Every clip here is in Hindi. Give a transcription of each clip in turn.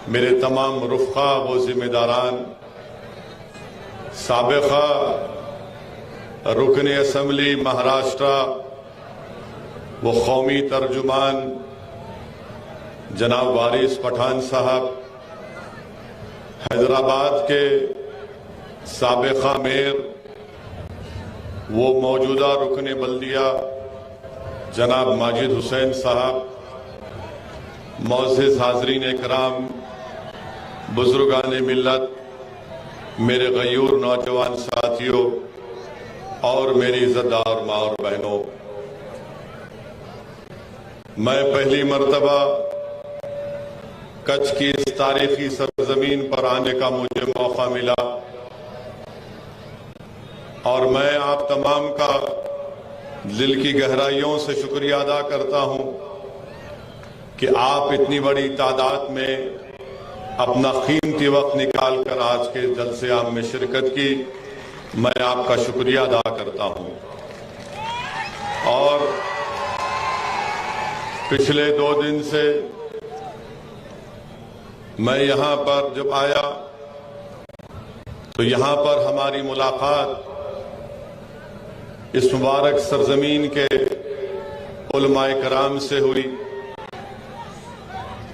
मेरे तमाम रुफ़क़ा व ज़िम्मेदारान, साबिक़ा रुकन असम्बली महाराष्ट्र व कौमी तर्जुमान जनाब वारिस पठान साहब, हैदराबाद के साबिक़ा मेयर वो मौजूदा रुकन बल्दिया जनाब माजिद हुसैन साहब, मौज़िज़ हाज़रीन इकराम, बुज़ुर्गान मिल्लत, मेरे गयूर नौजवान साथियों और मेरी इज़्ज़तदार माँ और बहनों, मैं पहली मर्तबा कच्छ की इस तारीखी सरजमीन पर आने का मुझे मौका मिला और मैं आप तमाम का दिल की गहराइयों से शुक्रिया अदा करता हूं कि आप इतनी बड़ी तादाद में अपना कीमती वक्त निकाल कर आज के जलसे आम में शिरकत की। मैं आपका शुक्रिया अदा करता हूं। और पिछले 2 दिन से मैं यहां पर जब आया तो यहां पर हमारी मुलाकात इस मुबारक सरजमीन के उलमाए कराम से हुई,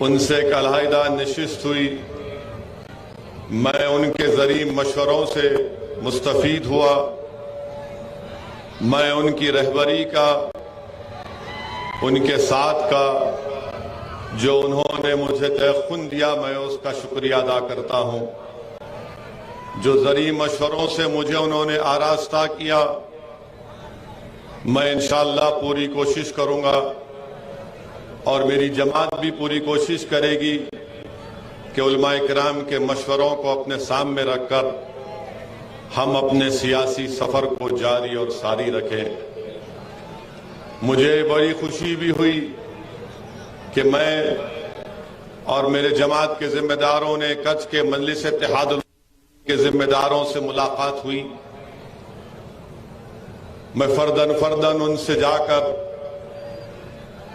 उनसे एक अलहदा नशिस्त हुई। मैं उनके ज़रिए मशवरों से मुस्तफ़ीद हुआ। मैं उनकी रहबरी का, उनके साथ का जो उन्होंने मुझे तयख़ुन दिया, मैं उसका शुक्रिया अदा करता हूं। जो ज़रिए मशवरों से मुझे उन्होंने आरास्ता किया, मैं इंशाअल्लाह पूरी कोशिश करूंगा और मेरी जमात भी पूरी कोशिश करेगी कि उलमाए किराम के मशवरों को अपने सामने रखकर हम अपने सियासी सफर को जारी और सारी रखें। मुझे बड़ी खुशी भी हुई कि मैं और मेरे जमात के जिम्मेदारों ने कच्छ के मजलिस इत्तेहाद के जिम्मेदारों से मुलाकात हुई। मैं फर्दन उनसे जाकर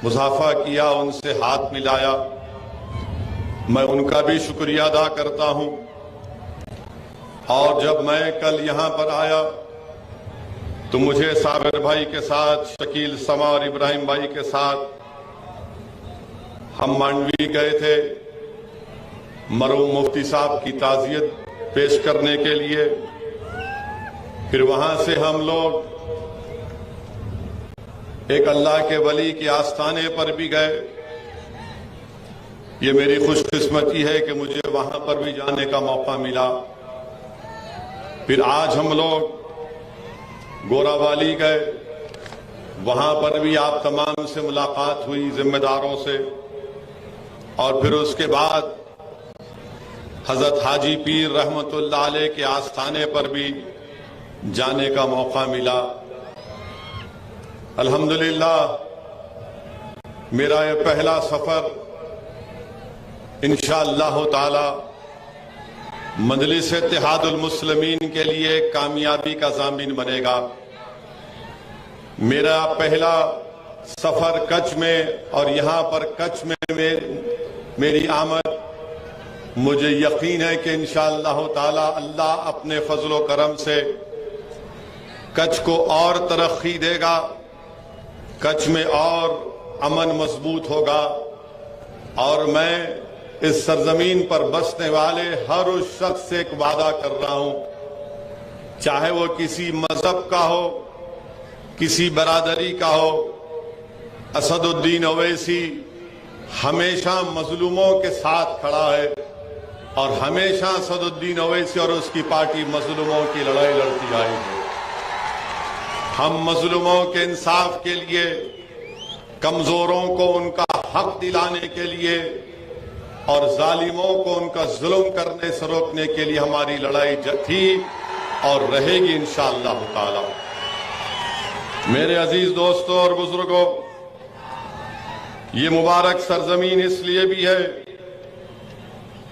मुसाफा किया, उनसे हाथ मिलाया। मैं उनका भी शुक्रिया अदा करता हूं। और जब मैं कल यहां पर आया तो मुझे साबिर भाई के साथ, शकील समा और इब्राहिम भाई के साथ हम मांडवी गए थे मरहूम मुफ्ती साहब की ताज़ियत पेश करने के लिए। फिर वहां से हम लोग एक अल्लाह के वली के आस्थाने पर भी गए। ये मेरी खुशकिस्मती है कि मुझे वहां पर भी जाने का मौका मिला। फिर आज हम लोग गोरावाली गए, वहां पर भी आप तमाम से मुलाकात हुई, जिम्मेदारों से। और फिर उसके बाद हजरत हाजी पीर रहमतुल्लाह अलैह के आस्थाने पर भी जाने का मौका मिला। अल्हम्दुलिल्लाह मेरा यह पहला सफर इंशाअल्लाह ताला मजलिस इत्तेहादुल मुस्लिमीन के लिए कामयाबी का ज़ामिन बनेगा। मेरा पहला सफर कच्छ में और यहां पर कच्छ में मेरी आमद, मुझे यकीन है कि इंशाअल्लाह ताला अल्लाह अपने फजलो करम से कच्छ को और तरक्की देगा, कच्छ में और अमन मजबूत होगा। और मैं इस सरजमीन पर बसने वाले हर उस शख्स से एक वादा कर रहा हूं, चाहे वो किसी मजहब का हो, किसी बरादरी का हो। असदुद्दीन ओवैसी हमेशा मजलूमों के साथ खड़ा है और हमेशा असदुद्दीन ओवैसी और उसकी पार्टी मजलूमों की लड़ाई लड़ती आई है। हम मजलूमों के इंसाफ के लिए, कमजोरों को उनका हक दिलाने के लिए और जालिमों को उनका जुल्म करने से रोकने के लिए हमारी लड़ाई थी और रहेगी इंशाअल्लाह ताला। मेरे अजीज दोस्तों और बुजुर्गों, ये मुबारक सरजमीन इसलिए भी है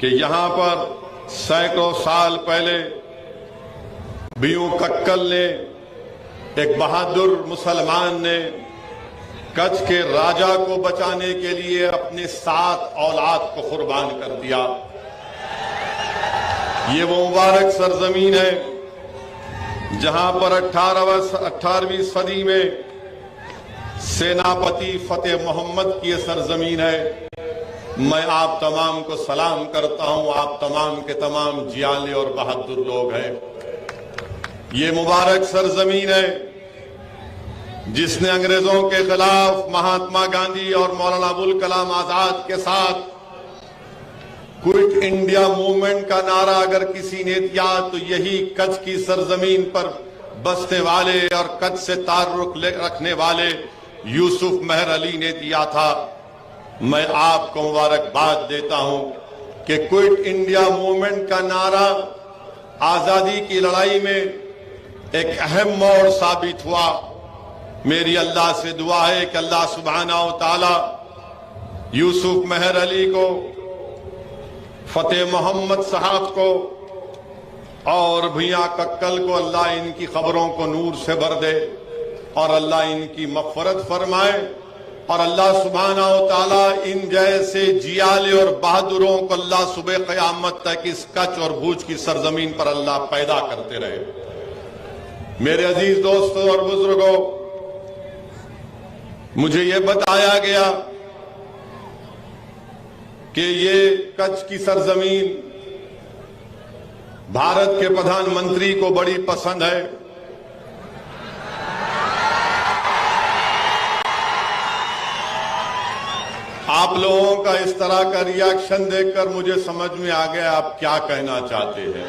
कि यहां पर सैकड़ों साल पहले बीयू कक्कल ने, एक बहादुर मुसलमान ने कच्छ के राजा को बचाने के लिए अपने 7 औलाद को कुर्बान कर दिया। ये वो मुबारक सरजमीन है जहां पर 18वीं सदी में सेनापति फतेह मोहम्मद की ये सरजमीन है। मैं आप तमाम को सलाम करता हूं। आप तमाम के तमाम जियाले और बहादुर लोग हैं। ये मुबारक सरजमीन है जिसने अंग्रेजों के खिलाफ महात्मा गांधी और मौलाना अबुल कलाम आजाद के साथ क्विट इंडिया मूवमेंट का नारा अगर किसी ने दिया तो यही कच्छ की सरजमीन पर बसने वाले और कच्छ से ताल्लुक रखने वाले यूसुफ मेहर अली ने दिया था। मैं आपको मुबारकबाद देता हूं कि क्विट इंडिया मूवमेंट का नारा आजादी की लड़ाई में एक अहम मोड़ साबित हुआ। मेरी अल्लाह से दुआ है कि अल्लाह सुब्हाना व तआला यूसुफ मेहर अली को, फतेह मोहम्मद साहब को और भैया कक्कल को अल्लाह इनकी खबरों को नूर से भर दे और अल्लाह इनकी मग़फ़िरत फरमाए और अल्लाह सुब्हाना व तआला इन जैसे जियाले और बहादुरों को अल्लाह सुबह क़यामत तक इस कच्छ और भूज की सरजमीन पर अल्लाह पैदा करते रहे। मेरे अजीज दोस्तों और बुजुर्गों, मुझे ये बताया गया कि ये कच्छ की सरजमीन भारत के प्रधानमंत्री को बड़ी पसंद है। आप लोगों का इस तरह का रिएक्शन देखकर मुझे समझ में आ गया आप क्या कहना चाहते हैं।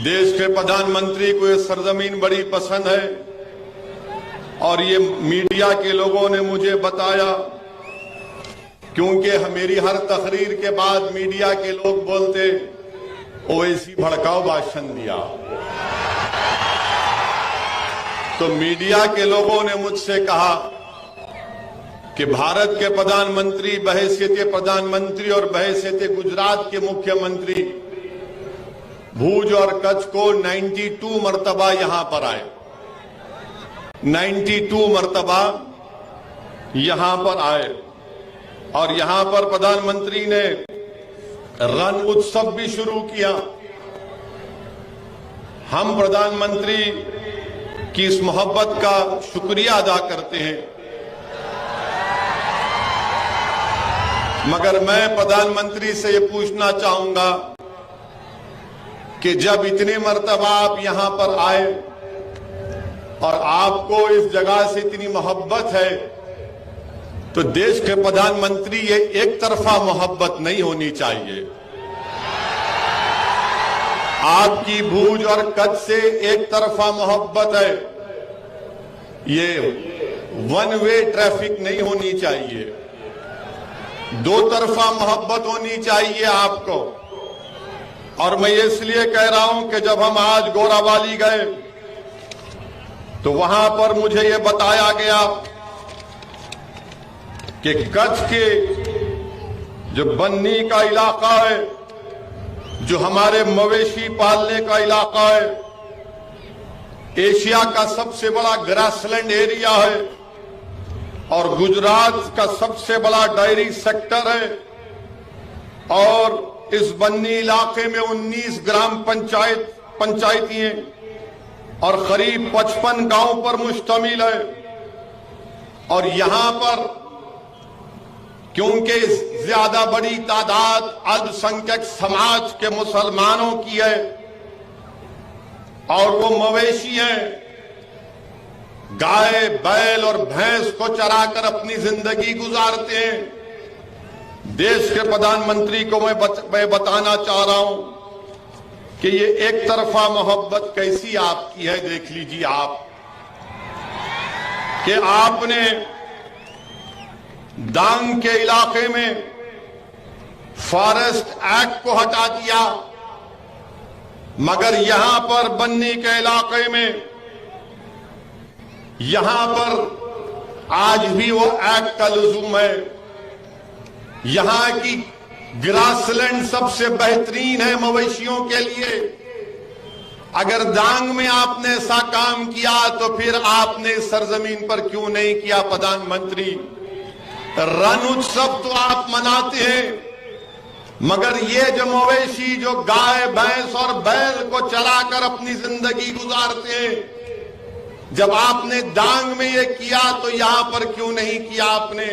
देश के प्रधानमंत्री को ये सरजमीन बड़ी पसंद है और ये मीडिया के लोगों ने मुझे बताया, क्योंकि मेरी हर तकरीर के बाद मीडिया के लोग बोलते ओवैसी भड़काऊ भाषण दिया। तो मीडिया के लोगों ने मुझसे कहा कि भारत के प्रधानमंत्री बहैसियत प्रधानमंत्री और बहैसियत गुजरात के मुख्यमंत्री भूज और कच्छ को 92 मरतबा यहां पर आए। 92 मरतबा यहां पर आए और यहां पर प्रधानमंत्री ने रण उत्सव भी शुरू किया। हम प्रधानमंत्री की इस मोहब्बत का शुक्रिया अदा करते हैं, मगर मैं प्रधानमंत्री से ये पूछना चाहूंगा कि जब इतने मर्तबा आप यहां पर आए और आपको इस जगह से इतनी मोहब्बत है, तो देश के प्रधानमंत्री ये एक तरफा मोहब्बत नहीं होनी चाहिए। आपकी भूज और कच्छ से एक तरफा मोहब्बत है, ये वन वे ट्रैफिक नहीं होनी चाहिए, दो तरफा मोहब्बत होनी चाहिए आपको। और मैं इसलिए कह रहा हूं कि जब हम आज गोरावाली गए तो वहां पर मुझे ये बताया गया कि कच्छ के जो बन्नी का इलाका है, जो हमारे मवेशी पालने का इलाका है, एशिया का सबसे बड़ा ग्रासलैंड एरिया है और गुजरात का सबसे बड़ा डायरी सेक्टर है और इस बन्नी इलाके में 19 ग्राम पंचायती हैं और करीब 55 गांव पर मुश्तमिल है। और यहां पर क्योंकि ज्यादा बड़ी तादाद अल्पसंख्यक समाज के मुसलमानों की है और वो मवेशी हैं, गाय बैल और भैंस को चराकर अपनी जिंदगी गुजारते हैं। देश के प्रधानमंत्री को मैं बताना चाह रहा हूं कि ये एक तरफा मोहब्बत कैसी आपकी है। देख लीजिए आप कि आपने डांग के इलाके में फॉरेस्ट एक्ट को हटा दिया, मगर यहां पर बन्नी के इलाके में यहां पर आज भी वो एक्ट का लुज़ूम है। यहां की ग्रासलैंड सबसे बेहतरीन है मवेशियों के लिए। अगर डांग में आपने ऐसा काम किया तो फिर आपने इस सरजमीन पर क्यों नहीं किया प्रधानमंत्री? रण उत्सव तो आप मनाते हैं, मगर ये जो मवेशी जो गाय भैंस और बैल को चराकर अपनी जिंदगी गुजारते हैं, जब आपने डांग में ये किया तो यहां पर क्यों नहीं किया आपने?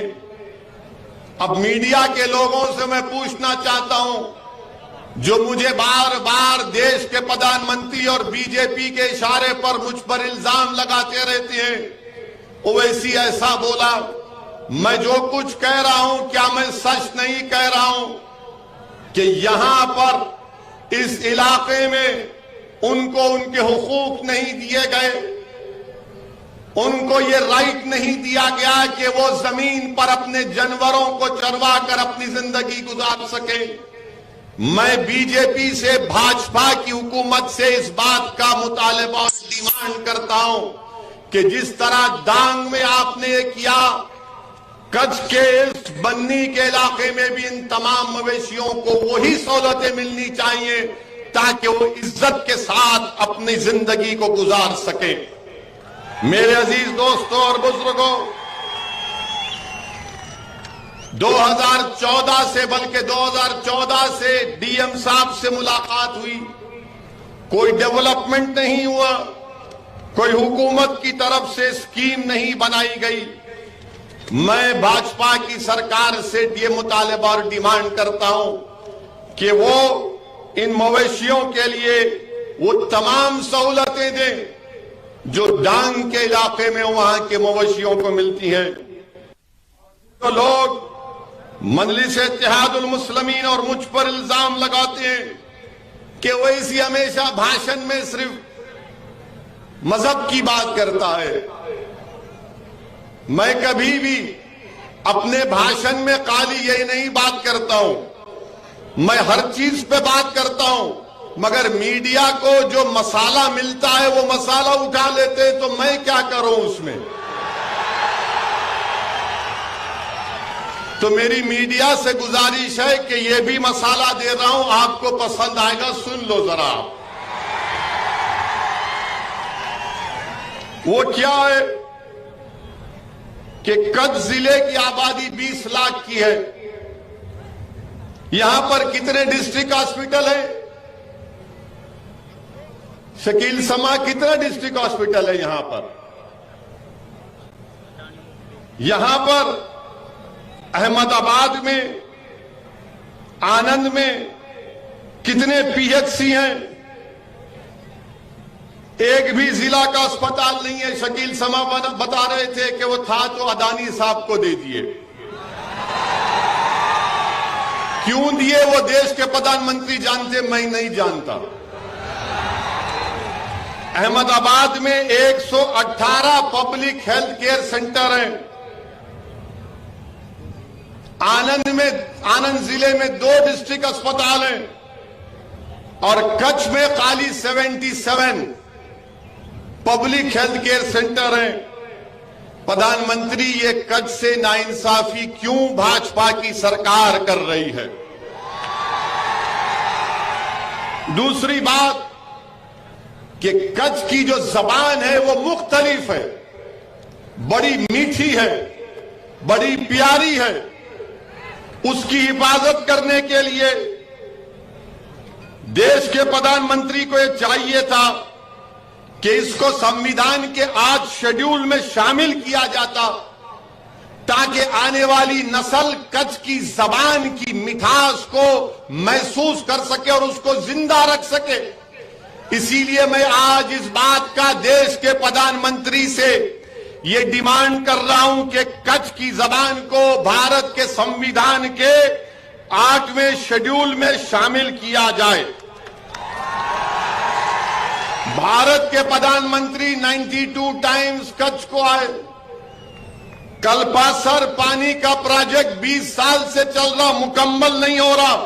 अब मीडिया के लोगों से मैं पूछना चाहता हूं, जो मुझे बार बार देश के प्रधानमंत्री और बीजेपी के इशारे पर मुझ पर इल्जाम लगाते रहते हैं, ओवैसी ऐसा बोला, मैं जो कुछ कह रहा हूं क्या मैं सच नहीं कह रहा हूं कि यहां पर इस इलाके में उनको उनके हुकूक नहीं दिए गए, उनको ये राइट नहीं दिया गया कि वो जमीन पर अपने जानवरों को चरवा कर अपनी जिंदगी गुजार सके। मैं बीजेपी से, भाजपा की हुकूमत से इस बात का मुतालबा और डिमांड करता हूं कि जिस तरह डांग में आपने किया, कच्छ के इस बन्नी के इलाके में भी इन तमाम मवेशियों को वही सहूलतें मिलनी चाहिए ताकि वो इज्जत के साथ अपनी जिंदगी को गुजार सके। मेरे अजीज दोस्तों और बुजुर्गों, 2014 से, बल्कि 2014 से डीएम साहब से मुलाकात हुई, कोई डेवलपमेंट नहीं हुआ, कोई हुकूमत की तरफ से स्कीम नहीं बनाई गई। मैं भाजपा की सरकार से ये मुतालबा और डिमांड करता हूं कि वो इन मवेशियों के लिए वो तमाम सहूलतें दें जो डांग के इलाके में वहां के मवेशियों को मिलती हैं। तो लोग मजलिस इत्तेहादुल मुस्लिमीन और मुझ पर इल्जाम लगाते हैं कि ओवैसी हमेशा भाषण में सिर्फ मजहब की बात करता है। मैं कभी भी अपने भाषण में खाली यही नहीं बात करता हूं, मैं हर चीज पे बात करता हूं, मगर मीडिया को जो मसाला मिलता है वो मसाला उठा लेते हैं, तो मैं क्या करूं उसमें? तो मेरी मीडिया से गुजारिश है कि ये भी मसाला दे रहा हूं, आपको पसंद आएगा, सुन लो जरा। वो क्या है कि कच्छ जिले की आबादी 20 लाख की है। यहां पर कितने डिस्ट्रिक्ट हॉस्पिटल है? शकील समा, कितना डिस्ट्रिक्ट हॉस्पिटल है यहां पर? यहां पर अहमदाबाद में, आनंद में कितने पीएचसी हैं? एक भी जिला का अस्पताल नहीं है। शकील समा बता रहे थे कि वो था तो अदानी साहब को दे दिए। क्यों दिए वो देश के प्रधानमंत्री जानते, मैं नहीं जानता। अहमदाबाद में 118 पब्लिक हेल्थ केयर सेंटर हैं। आनंद जिले में 2 डिस्ट्रिक्ट अस्पताल हैं और कच्छ में खाली 77 पब्लिक हेल्थ केयर सेंटर हैं। प्रधानमंत्री, ये कच्छ से नाइंसाफी क्यों भाजपा की सरकार कर रही है? दूसरी बात कि कच्छ की जो जबान है वो मुख्तलिफ है, बड़ी मीठी है, बड़ी प्यारी है। उसकी हिफाजत करने के लिए देश के प्रधानमंत्री को यह चाहिए था कि इसको संविधान के आज शेड्यूल में शामिल किया जाता ताकि आने वाली नस्ल कच्छ की जबान की मिठास को महसूस कर सके और उसको जिंदा रख सके। इसीलिए मैं आज इस बात का देश के प्रधानमंत्री से ये डिमांड कर रहा हूं कि कच्छ की जबान को भारत के संविधान के 8वें शेड्यूल में शामिल किया जाए। भारत के प्रधानमंत्री 92 टाइम्स कच्छ को आए। कल्पासर पानी का प्रोजेक्ट 20 साल से चल रहा, मुकम्मल नहीं हो रहा।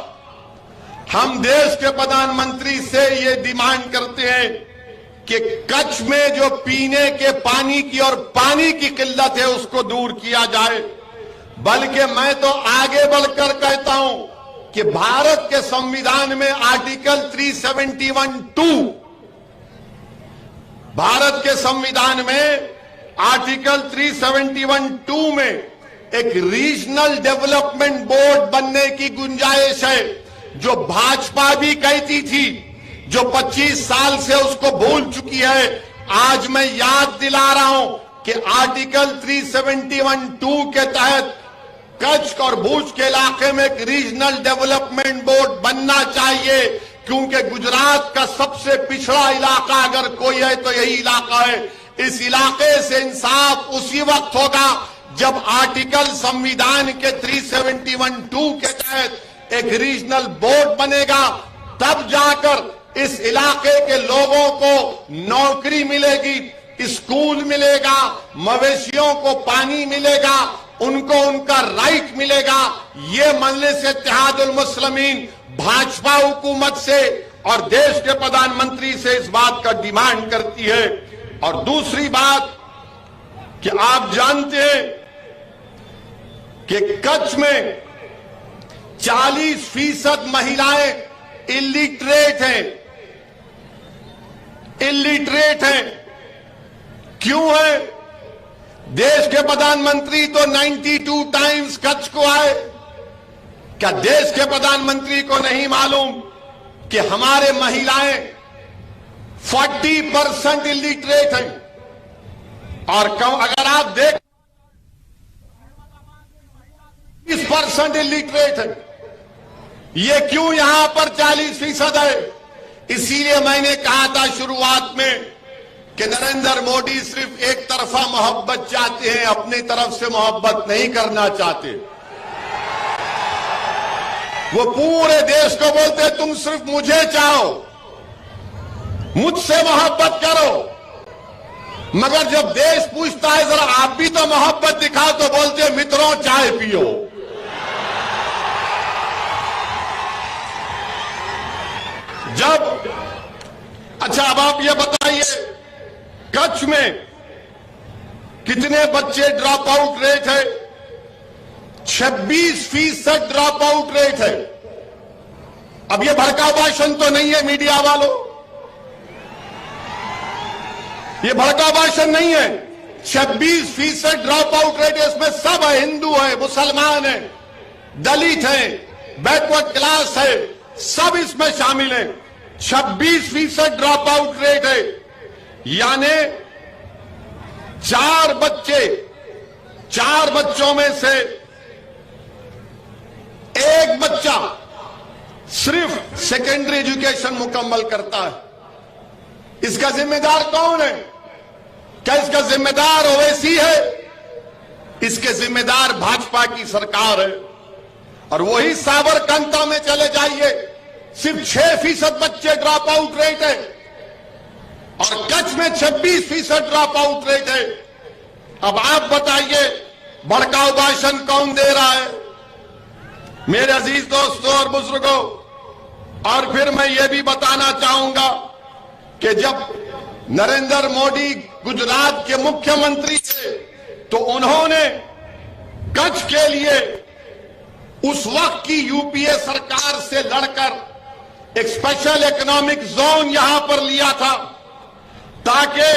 हम देश के प्रधानमंत्री से ये डिमांड करते हैं कि कच्छ में जो पीने के पानी की और पानी की किल्लत है उसको दूर किया जाए। बल्कि मैं तो आगे बढ़कर कहता हूं कि भारत के संविधान में आर्टिकल 371(2) भारत के संविधान में आर्टिकल 371(2) में एक रीजनल डेवलपमेंट बोर्ड बनने की गुंजाइश है। जो भाजपा भी कहती थी, जो 25 साल से उसको भूल चुकी है, आज मैं याद दिला रहा हूं कि आर्टिकल 371(2) के तहत कच्छ और भुज के इलाके में एक रीजनल डेवलपमेंट बोर्ड बनना चाहिए, क्योंकि गुजरात का सबसे पिछड़ा इलाका अगर कोई है तो यही इलाका है। इस इलाके से इंसाफ उसी वक्त होगा जब आर्टिकल संविधान के 371(2) के तहत एक रीजनल बोर्ड बनेगा, तब जाकर इस इलाके के लोगों को नौकरी मिलेगी, स्कूल मिलेगा, मवेशियों को पानी मिलेगा, उनको उनका राइट मिलेगा। ये मजलिस इत्तेहादुल मुस्लिमीन भाजपा हुकूमत से और देश के प्रधानमंत्री से इस बात का डिमांड करती है। और दूसरी बात कि आप जानते हैं कि कच्छ में 40% महिलाएं इलिटरेट हैं। क्यों है? देश के प्रधानमंत्री तो 92 टाइम्स कच्छ को आए। क्या देश के प्रधानमंत्री को नहीं मालूम कि हमारे महिलाएं 40% इलिटरेट हैं? और अगर आप देख 20% इलिटरेट है। ये क्यों यहां पर 40% है? इसीलिए मैंने कहा था शुरुआत में कि नरेंद्र मोदी सिर्फ एक तरफा मोहब्बत चाहते हैं, अपनी तरफ से मोहब्बत नहीं करना चाहते। वो पूरे देश को बोलते हैं तुम सिर्फ मुझे चाहो, मुझसे मोहब्बत करो, मगर जब देश पूछता है जरा आप भी तो मोहब्बत दिखाओ, तो बोलते मित्रों चाय पियो। अच्छा अब आप ये बताइए कच्छ में कितने बच्चे ड्रॉप आउट रेट है? 26% ड्रॉप आउट रेट है। अब ये भड़काऊ भाषण तो नहीं है मीडिया वालों, ये भड़काऊ भाषण नहीं है। 26% ड्रॉप आउट रेट है। इसमें सब है, हिंदू है, मुसलमान है, दलित है, बैकवर्ड क्लास है, सब इसमें शामिल है। 26% ड्रॉप आउट रेट है, यानी 4 बच्चों में से एक बच्चा सिर्फ सेकेंडरी एजुकेशन मुकम्मल करता है। इसका जिम्मेदार कौन है? क्या इसका जिम्मेदार ओवैसी है? इसके जिम्मेदार भाजपा की सरकार है। और वही साबरकांता में चले जाइए, सिर्फ 6% बच्चे ड्रॉप आउट रेट है, और कच्छ में 26% ड्रॉप आउट रेट है। अब आप बताइए भड़काऊ भाषण कौन दे रहा है? मेरे अजीज दोस्तों और बुजुर्गों, और फिर मैं ये भी बताना चाहूंगा कि जब नरेंद्र मोदी गुजरात के मुख्यमंत्री थे तो उन्होंने कच्छ के लिए उस वक्त की यूपीए सरकार से लड़कर एक स्पेशल इकोनॉमिक जोन यहां पर लिया था, ताकि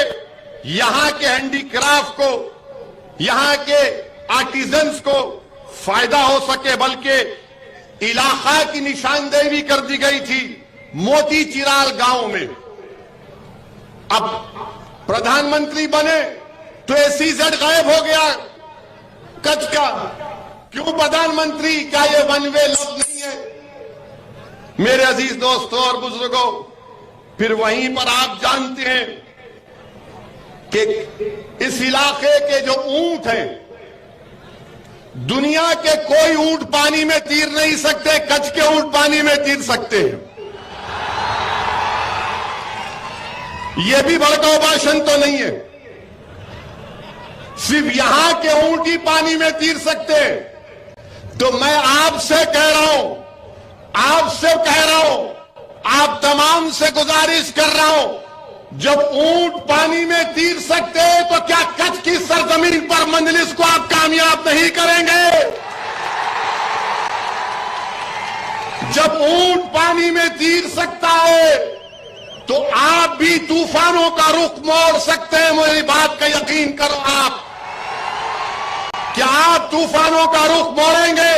यहां के हैंडीक्राफ्ट को, यहां के आर्टिजन्स को फायदा हो सके। बल्कि इलाका की निशानदेही कर दी गई थी मोती चिराल गांव में। अब प्रधानमंत्री बने तो एसीजेड गायब हो गया कच्छ का। क्यों प्रधानमंत्री? क्या ये वन वे लव नहीं है? मेरे अजीज दोस्तों और बुजुर्गों, फिर वहीं पर आप जानते हैं कि इस इलाके के जो ऊंट हैं, दुनिया के कोई ऊंट पानी में तैर नहीं सकते, कच्छ के ऊंट पानी में तैर सकते हैं। यह भी भड़काऊ भाषण तो नहीं है। सिर्फ यहां के ऊंट ही पानी में तैर सकते हैं। तो मैं आपसे कह रहा हूं, आप तमाम से गुजारिश कर रहा हूं, जब ऊंट पानी में तैर सकते हैं तो क्या कच्छ की सरजमीन पर मंजलिस को आप कामयाब नहीं करेंगे? जब ऊंट पानी में तैर सकता है तो आप भी तूफानों का रुख मोड़ सकते हैं। मेरी बात का यकीन करो आप, क्या आप तूफानों का रुख मोड़ेंगे?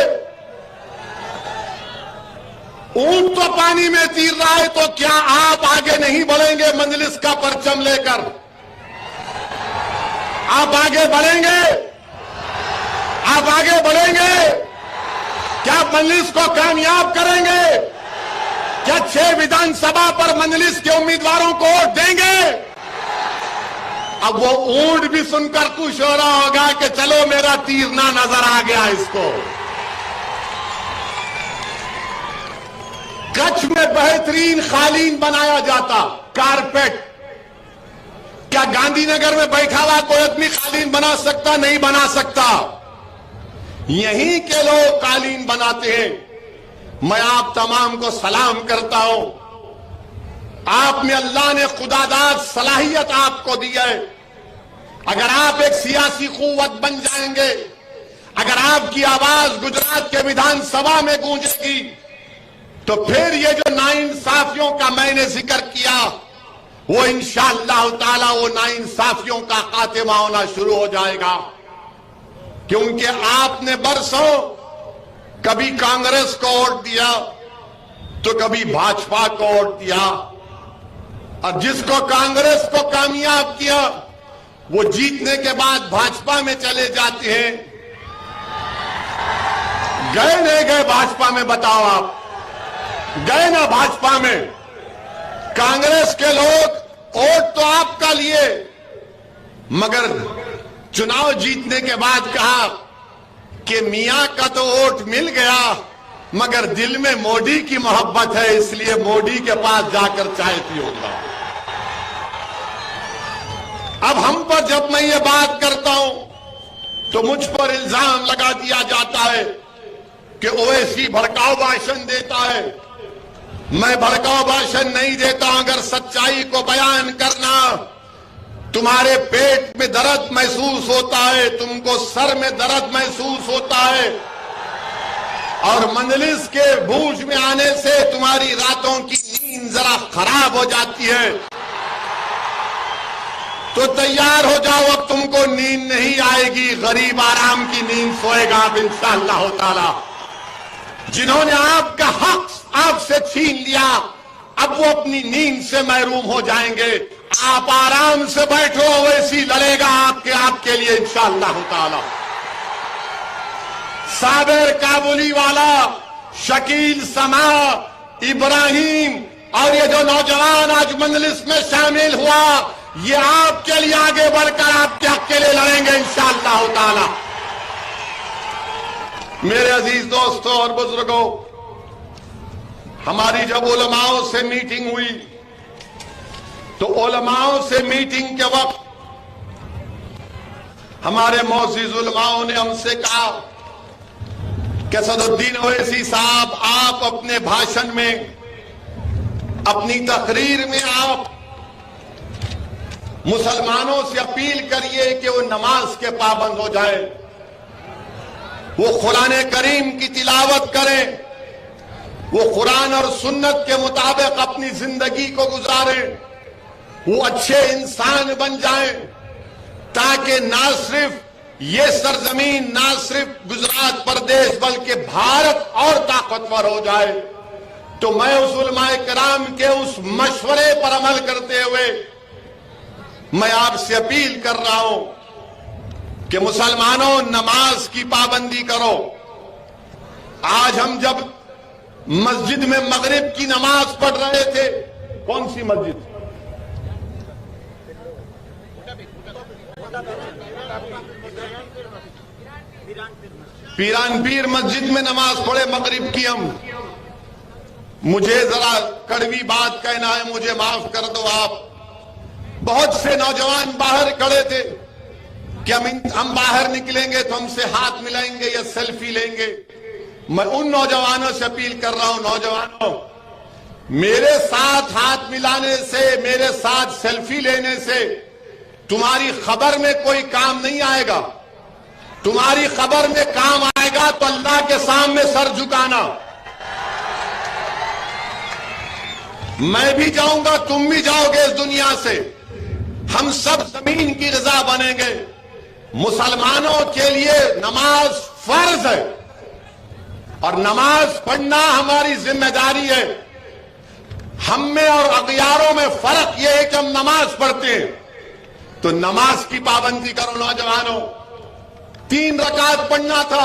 ऊंट तो पानी में तीर रहा है, तो क्या आप आगे नहीं बढ़ेंगे मजलिस का परचम लेकर? आप आगे बढ़ेंगे? आप आगे बढ़ेंगे? क्या मजलिस को कामयाब करेंगे? क्या 6 विधानसभा पर मजलिस के उम्मीदवारों को वोट देंगे? अब वो ऊंट भी सुनकर खुश हो रहा होगा कि चलो मेरा तीर ना नजर आ गया इसको। कच्छ में बेहतरीन कालीन बनाया जाता, कारपेट। क्या गांधीनगर में बैठा हुआ कोई आदमी कालीन बना सकता? नहीं बना सकता। यहीं के लोग कालीन बनाते हैं। मैं आप तमाम को सलाम करता हूं। आप में अल्लाह ने खुदादाद सलाहियत आपको दी है। अगर आप एक सियासी कुव्वत बन जाएंगे, अगर आपकी आवाज गुजरात के विधानसभा में गूंजेगी, तो फिर ये जो नाइंसाफियों का मैंने जिक्र किया, वो इंशाअल्लाह ताला वो नाइंसाफियों का खात्मा होना शुरू हो जाएगा। क्योंकि आपने बरसों कभी कांग्रेस को वोट दिया, तो कभी भाजपा को वोट दिया, और जिसको कांग्रेस को कामयाब किया वो जीतने के बाद भाजपा में चले जाते हैं। गए नहीं गए भाजपा में? बताओ आप गए ना भाजपा में? कांग्रेस के लोग वोट तो आपका लिए, मगर चुनाव जीतने के बाद कहा कि मियां का तो वोट मिल गया, मगर दिल में मोदी की मोहब्बत है, इसलिए मोदी के पास जाकर चाय पियूंगा। अब हम पर जब मैं ये बात करता हूं तो मुझ पर इल्जाम लगा दिया जाता है कि ओवैसी भड़काऊ भाषण देता है। मैं भड़काऊ भाषण नहीं देता। अगर सच्चाई को बयान करना, तुम्हारे पेट में दर्द महसूस होता है, तुमको सर में दर्द महसूस होता है, और मजलिस के बूझ में आने से तुम्हारी रातों की नींद जरा खराब हो जाती है, तो तैयार हो जाओ। अब तुमको नींद नहीं आएगी, गरीब आराम की नींद सोएगा अब इंशाअल्लाह ताला। जिन्होंने आपका हक आपसे छीन लिया, अब वो अपनी नींद से महरूम हो जाएंगे। आप आराम से बैठो, वैसी लड़ेगा आपके लिए इंशाअल्लाह ताला। साबिर काबुली वाला, शकील समा, इब्राहिम और ये जो नौजवान आज मजलिस में शामिल हुआ, ये आपके लिए आगे बढ़कर आपके हक के लिए लड़ेंगे इंशाअल्लाह ताला। मेरे अजीज दोस्तों और बुजुर्गों, हमारी जब उलमाओं से मीटिंग हुई, तो उलमाओं से मीटिंग के वक्त हमारे मोअज़्ज़िज़ उलमाओं ने हमसे कहा कि असदुद्दीन ओवैसी साहब, आप अपने भाषण में, अपनी तकरीर में आप मुसलमानों से अपील करिए कि वो नमाज के पाबंद हो जाए, वो कुरान करीम की तिलावत करें, वो कुरान और सुन्नत के मुताबिक अपनी जिंदगी को गुजारें, वो अच्छे इंसान बन जाएं, ताकि ना सिर्फ ये सरजमीन, ना सिर्फ गुजरात प्रदेश, बल्कि भारत और ताकतवर हो जाए। तो मैं उस उलमाए कराम के उस मशवरे पर अमल करते हुए मैं आपसे अपील कर रहा हूं कि मुसलमानों, नमाज की पाबंदी करो। आज हम जब मस्जिद में मगरिब की नमाज पढ़ रहे थे, कौन सी मस्जिद? पीरानपीर मस्जिद में नमाज पढ़े मगरिब की हम। मुझे जरा कड़वी बात कहना है, मुझे माफ कर दो आप। बहुत से नौजवान बाहर खड़े थे कि हम बाहर निकलेंगे तो हमसे हाथ मिलाएंगे या सेल्फी लेंगे। मैं उन नौजवानों से अपील कर रहा हूं, नौजवानों, मेरे साथ हाथ मिलाने से, मेरे साथ सेल्फी लेने से तुम्हारी खबर में कोई काम नहीं आएगा। तुम्हारी खबर में काम आएगा तो अल्लाह के सामने सर झुकाना। मैं भी जाऊंगा, तुम भी जाओगे इस दुनिया से, हम सब जमीन की रजा बनेंगे। मुसलमानों के लिए नमाज फर्ज है। और नमाज पढ़ना हमारी जिम्मेदारी है। हम में और अगयारों में फर्क यह है कि हम नमाज पढ़ते हैं, तो नमाज की पाबंदी करो नौजवानों। 3 रकात पढ़ना था,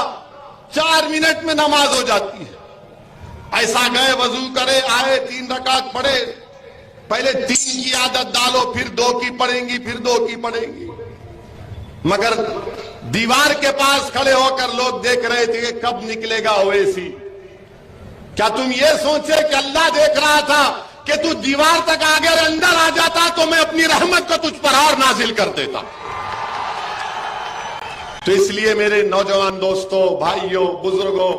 4 मिनट में नमाज हो जाती है। ऐसा गए, वजू करे, आए, 3 रकात पढ़े, पहले 3 की आदत डालो, फिर 2 की पढ़ेंगी, फिर 2 की पढ़ेंगी। मगर दीवार के पास खड़े होकर लोग देख रहे थे कि कब निकलेगा ओवैसी। क्या तुम ये सोचे कि अल्लाह देख रहा था कि तू दीवार तक अगर अंदर आ जाता तो मैं अपनी रहमत को तुझ पर और नाजिल कर देता। तो इसलिए मेरे नौजवान दोस्तों, भाइयों, बुजुर्गों,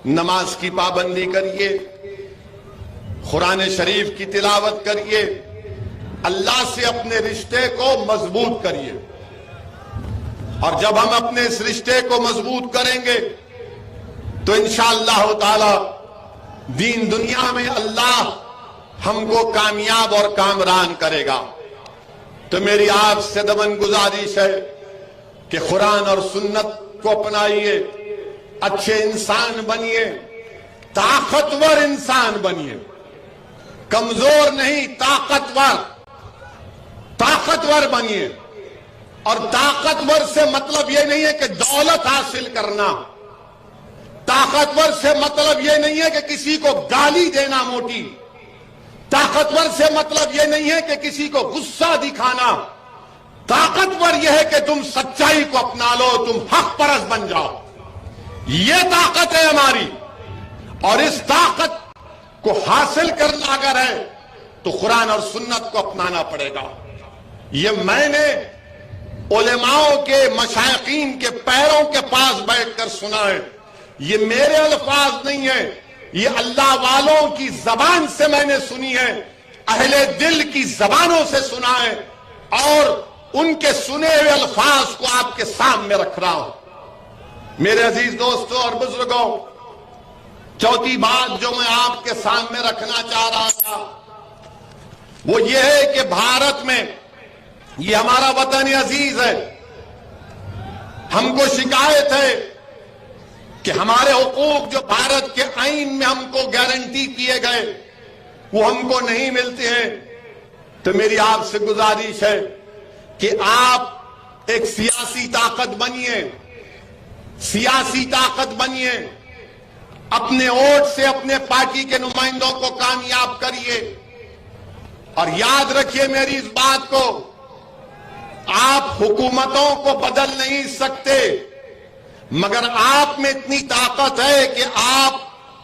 नमाज की पाबंदी करिए, कुरान शरीफ की तिलावत करिए, अल्लाह से अपने रिश्ते को मजबूत करिए। और जब हम अपने इस रिश्ते को मजबूत करेंगे तो इंशाअल्लाह ताला दीन दुनिया में अल्लाह हमको कामयाब और कामरान करेगा। तो मेरी आपसे दमन गुजारिश है कि कुरान और सुन्नत को अपनाइए, अच्छे इंसान बनिए, ताकतवर इंसान बनिए, कमजोर नहीं, ताकतवर बनिए। और ताकतवर से मतलब यह नहीं है कि दौलत हासिल करना, ताकतवर से मतलब यह नहीं है कि किसी को गाली देना मोटी, ताकतवर से मतलब यह नहीं है कि किसी को गुस्सा दिखाना, ताकतवर यह है कि तुम सच्चाई को अपना लो, तुम हक परस्त बन जाओ। यह ताकत है हमारी। और इस ताकत को हासिल करना अगर है तो कुरान और सुन्नत को अपनाना पड़ेगा। यह मैंने उलेमाओं के, मशाइखीन के पैरों के पास बैठकर सुना है। ये मेरे अल्फाज नहीं है, ये अल्लाह वालों की जबान से मैंने सुनी है, अहले दिल की जबानों से सुना है, और उनके सुने हुए अल्फाज को आपके सामने रख रहा हूं। मेरे अजीज दोस्तों और बुजुर्गों, चौथी बात जो मैं आपके सामने रखना चाह रहा था वो ये है कि भारत में, ये हमारा वतन अजीज है, हमको शिकायत है कि हमारे हुकूक जो भारत के आईन में हमको गारंटी किए गए वो हमको नहीं मिलते हैं। तो मेरी आपसे गुजारिश है कि आप एक सियासी ताकत बनिए, सियासी ताकत बनिए, अपने वोट से अपने पार्टी के नुमाइंदों को कामयाब करिए। और याद रखिए मेरी इस बात को, आप हुकूमतों को बदल नहीं सकते, मगर आप में इतनी ताकत है कि आप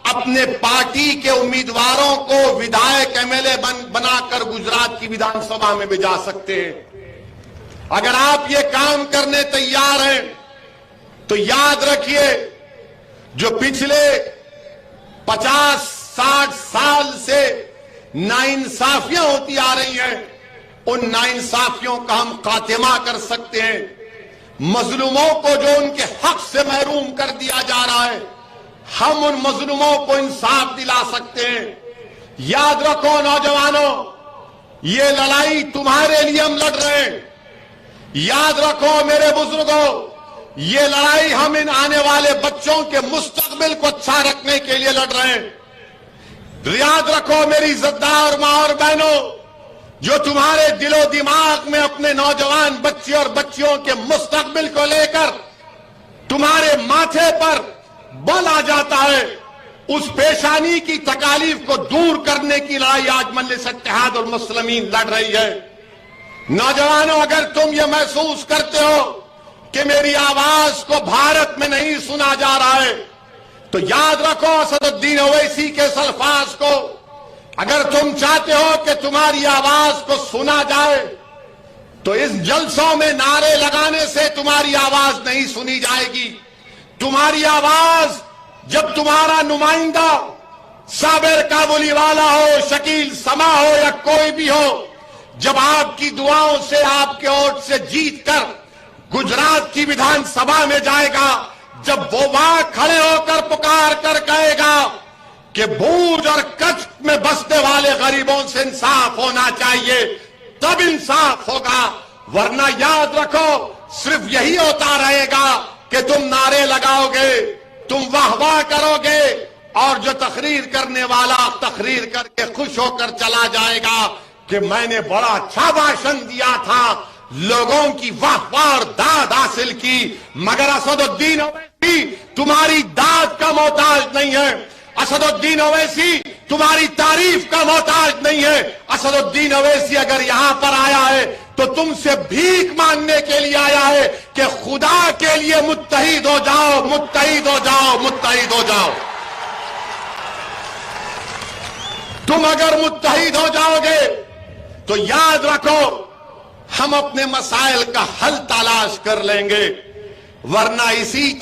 अपने पार्टी के उम्मीदवारों को विधायक एमएलए बनाकर गुजरात की विधानसभा में भेजा सकते हैं। अगर आप ये काम करने तैयार हैं तो याद रखिए, जो पिछले 50-60 साल से नाइंसाफियां होती आ रही हैं, उन नाइंसाफियों का हम खात्मा कर सकते हैं। मजलूमों को जो उनके हक से महरूम कर दिया जा रहा है, हम उन मजलूमों को इंसाफ दिला सकते हैं। याद रखो नौजवानों, ये लड़ाई तुम्हारे लिए हम लड़ रहे हैं। याद रखो मेरे बुजुर्गों, ये लड़ाई हम इन आने वाले बच्चों के मुस्तकबिल को अच्छा रखने के लिए लड़ रहे हैं। याद रखो मेरी इज्जतदार मां और बहनों, जो तुम्हारे दिलो दिमाग में अपने नौजवान बच्चे और बच्चियों के मुस्तकबिल को लेकर तुम्हारे माथे पर बल आ जाता है, उस पेशानी की तकालीफ को दूर करने की लड़ाई आज मजलिस इत्तेहाद और मुस्लिमीन लड़ रही है। नौजवानों, अगर तुम ये महसूस करते हो कि मेरी आवाज को भारत में नहीं सुना जा रहा है, तो याद रखो असदुद्दीन ओवैसी के इस अल्फाज को। अगर तुम चाहते हो कि तुम्हारी आवाज को सुना जाए, तो इस जलसों में नारे लगाने से तुम्हारी आवाज नहीं सुनी जाएगी। तुम्हारी आवाज जब तुम्हारा नुमाइंदा साबिर काबुली वाला हो, शकील समा हो या कोई भी हो, जब आपकी दुआओं से, आपके वोट से जीतकर गुजरात की विधानसभा में जाएगा, जब वो वहां खड़े होकर पुकार कर कहेगा कि भूज और कच्छ में बसने वाले गरीबों से इंसाफ होना चाहिए, तब इंसाफ होगा। वरना याद रखो, सिर्फ यही होता रहेगा कि तुम नारे लगाओगे, तुम वाह वाह करोगे और जो तकरीर करने वाला तकरीर करके खुश होकर चला जाएगा कि मैंने बड़ा अच्छा भाषण दिया था, लोगों की वाह वाह और दाद हासिल की। मगर असदुद्दीन ओवैसी तुम्हारी दाद का मोहताज नहीं है, असदुद्दीन ओवैसी तुम्हारी तारीफ का मोहताज नहीं है। असदुद्दीन ओवैसी अगर यहां पर आया है तो तुमसे भीख मांगने के लिए आया है कि खुदा के लिए मुत्तहिद हो जाओ, मुत्तहिद हो जाओ, मुत्तहिद हो जाओ। तुम अगर मुत्तहिद हो जाओगे तो याद रखो हम अपने मसाइल का हल तलाश कर लेंगे, वरना इसी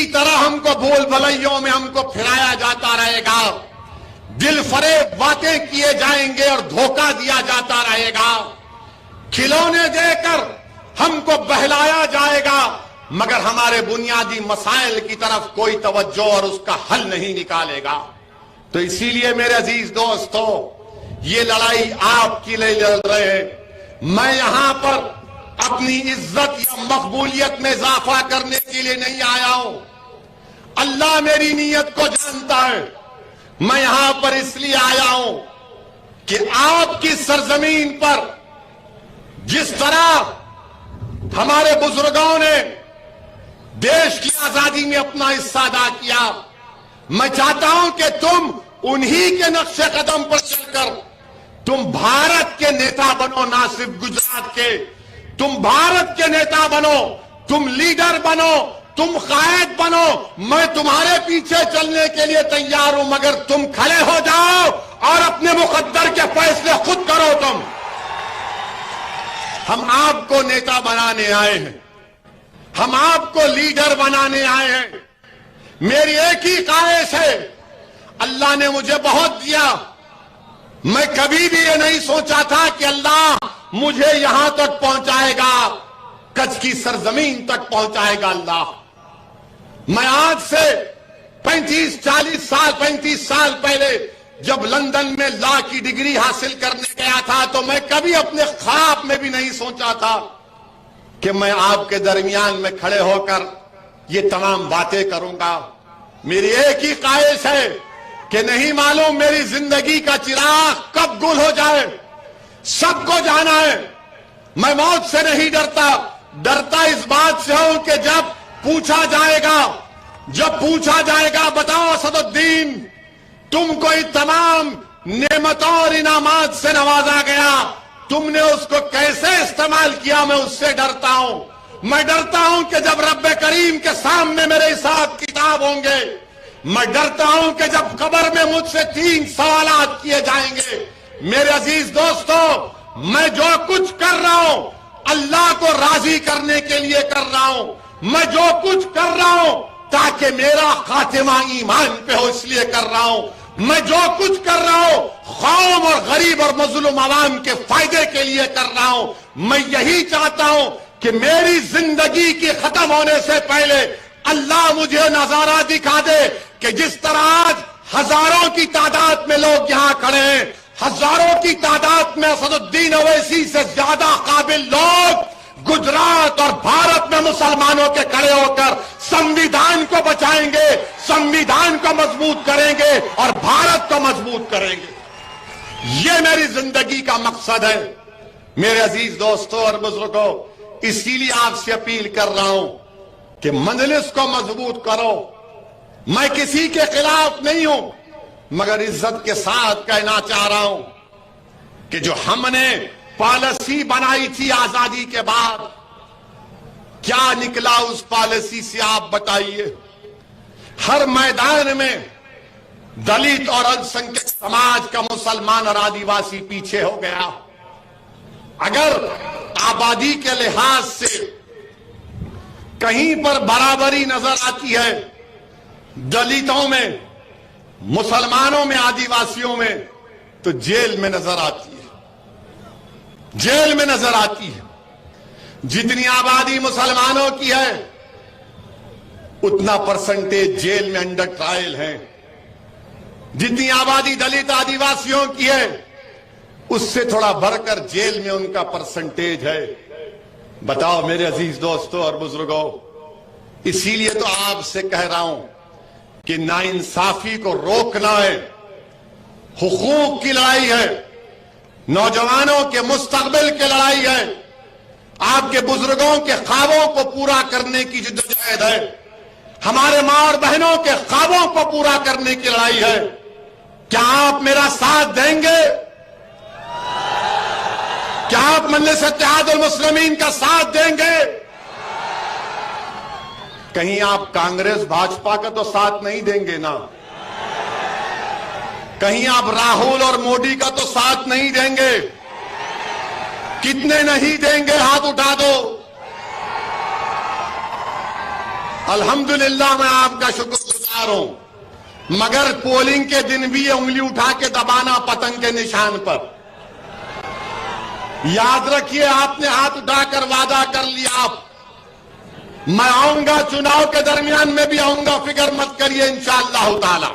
तरह हमको भूल भलैयों में हमको फिराया जाता रहेगा, दिल फरेब बातें किए जाएंगे और धोखा दिया जाता रहेगा, खिलौने देकर हमको बहलाया जाएगा, मगर हमारे बुनियादी मसाइल की तरफ कोई तवज्जो और उसका हल नहीं निकालेगा। तो इसीलिए मेरे अजीज दोस्तों, ये लड़ाई आपकी लिए लड़ रहे हैं। मैं यहां पर अपनी इज्जत या मकबूलियत में इजाफा करने के लिए नहीं आया हूं। अल्लाह मेरी नीयत को जानता है। मैं यहां पर इसलिए आया हूं कि आपकी सरजमीन पर जिस तरह हमारे बुजुर्गों ने देश की आजादी में अपना हिस्सा अदा किया, मैं चाहता हूं कि तुम उन्हीं के नक्शे कदम पर चलकर तुम भारत के नेता बनो, ना सिर्फ गुजरात के। तुम भारत के नेता बनो, तुम लीडर बनो, तुम कायद बनो। मैं तुम्हारे पीछे चलने के लिए तैयार हूं, मगर तुम खड़े हो जाओ और अपने मुकद्दर के फैसले खुद करो। तुम हम आपको नेता बनाने आए हैं, हम आपको लीडर बनाने आए हैं। मेरी एक ही ख्वाहिश है, अल्लाह ने मुझे बहुत दिया। मैं कभी भी ये नहीं सोचा था कि अल्लाह मुझे यहां तक पहुंचाएगा, कच्छ की सरजमीन तक पहुंचाएगा अल्लाह। मैं आज से 35 साल पहले जब लंदन में लॉ की डिग्री हासिल करने गया था, तो मैं कभी अपने ख्वाब में भी नहीं सोचा था कि मैं आपके दरमियान में खड़े होकर ये तमाम बातें करूंगा। मेरी एक ही ख्वाहिश है कि नहीं मालूम मेरी जिंदगी का चिराग कब गुल हो जाए, सबको जाना है। मैं मौत से नहीं डरता, डरता इस बात से हूं कि जब पूछा जाएगा बताओ असदुद्दीन तुमको इन तमाम नेमतों और इनामात से नवाजा गया, तुमने उसको कैसे इस्तेमाल किया, मैं उससे डरता हूं। मैं डरता हूं कि जब रब्बे करीम के सामने मेरे हिसाब किताब होंगे, मैं डरता हूं कि जब कब्र में मुझसे 3 सवालात किए जाएंगे। मेरे अजीज दोस्तों, मैं जो कुछ कर रहा हूं अल्लाह को राजी करने के लिए कर रहा हूं। मैं जो कुछ कर रहा हूं ताकि मेरा खातिमा ईमान पे हो, इसलिए कर रहा हूं। मैं जो कुछ कर रहा हूं कौम और गरीब और मजलूम आवाम के फायदे के लिए कर रहा हूं। मैं यही चाहता हूं कि मेरी जिंदगी की खत्म होने से पहले अल्लाह मुझे नजारा दिखा दे कि जिस तरह आज हजारों की तादाद में लोग यहां खड़े हैं, हजारों की तादाद में असदुद्दीन ओवैसी से ज्यादा काबिल लोग गुजरात और भारत में मुसलमानों के खड़े होकर संविधान को बचाएंगे, संविधान को मजबूत करेंगे और भारत को मजबूत करेंगे। ये मेरी जिंदगी का मकसद है। मेरे अजीज दोस्तों और बुजुर्गों, इसीलिए आपसे अपील कर रहा हूं कि मजलिस को मजबूत करो। मैं किसी के खिलाफ नहीं हूं, मगर इज्जत के साथ कहना चाह रहा हूं कि जो हमने पॉलिसी बनाई थी आजादी के बाद, क्या निकला उस पॉलिसी से आप बताइए। हर मैदान में दलित और अल्पसंख्यक समाज का मुसलमान और आदिवासी पीछे हो गया। अगर आबादी के लिहाज से कहीं पर बराबरी नजर आती है, दलितों में, मुसलमानों में, आदिवासियों में, तो जेल में नजर आती है, जेल में नजर आती है। जितनी आबादी मुसलमानों की है उतना परसेंटेज जेल में अंडर ट्रायल है। जितनी आबादी दलित आदिवासियों की है उससे थोड़ा बढ़कर जेल में उनका परसेंटेज है। बताओ मेरे अजीज दोस्तों और बुजुर्गों, इसीलिए तो आपसे कह रहा हूं कि नाइंसाफी को रोकना है, हुकूक की लड़ाई है, नौजवानों के मुस्तकबिल की लड़ाई है, आपके बुजुर्गों के ख्वाबों को पूरा करने की जिद्दोजहद है, हमारे मां और बहनों के ख्वाबों को पूरा करने की लड़ाई है। क्या आप मेरा साथ देंगे? क्या आप मजलिस इत्तेहादुल मुस्लिमीन का साथ देंगे? कहीं आप कांग्रेस भाजपा का तो साथ नहीं देंगे ना? कहीं आप राहुल और मोदी का तो साथ नहीं देंगे? कितने नहीं देंगे? हाथ उठा दो। अल्हम्दुलिल्लाह, मैं आपका शुक्रगुजार हूं, मगर पोलिंग के दिन भी ये उंगली उठा के दबाना पतंग के निशान पर। याद रखिए, आपने हाथ उठाकर वादा कर लिया, आप मैं आऊंगा, चुनाव के दरमियान में भी आऊंगा, फिक्र मत करिए इंशाअल्लाह ताला।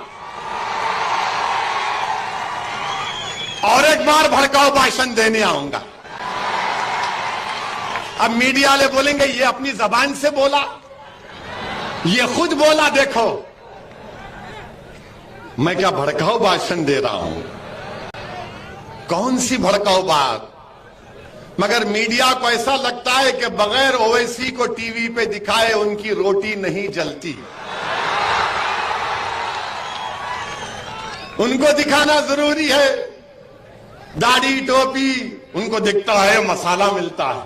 और एक बार भड़काऊ भाषण देने आऊंगा। अब मीडिया वाले बोलेंगे ये अपनी जबान से बोला, ये खुद बोला, देखो। मैं क्या भड़काऊ भाषण दे रहा हूं? कौन सी भड़काऊ बात? मगर मीडिया को ऐसा लगता है कि बगैर ओवैसी को टीवी पे दिखाए उनकी रोटी नहीं जलती। उनको दिखाना जरूरी है, दाढ़ी टोपी, उनको दिखता है मसाला मिलता है।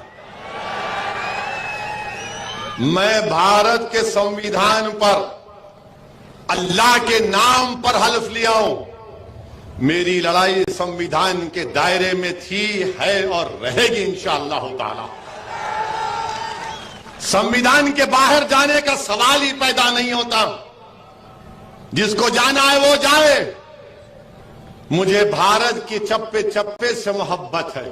मैं भारत के संविधान पर, अल्लाह के नाम पर हल्फ लिया हूं। मेरी लड़ाई संविधान के दायरे में थी, है और रहेगी इंशाअल्लाह ताला। संविधान के बाहर जाने का सवाल ही पैदा नहीं होता। जिसको जाना है वो जाए। मुझे भारत की चप्पे चप्पे से मोहब्बत है,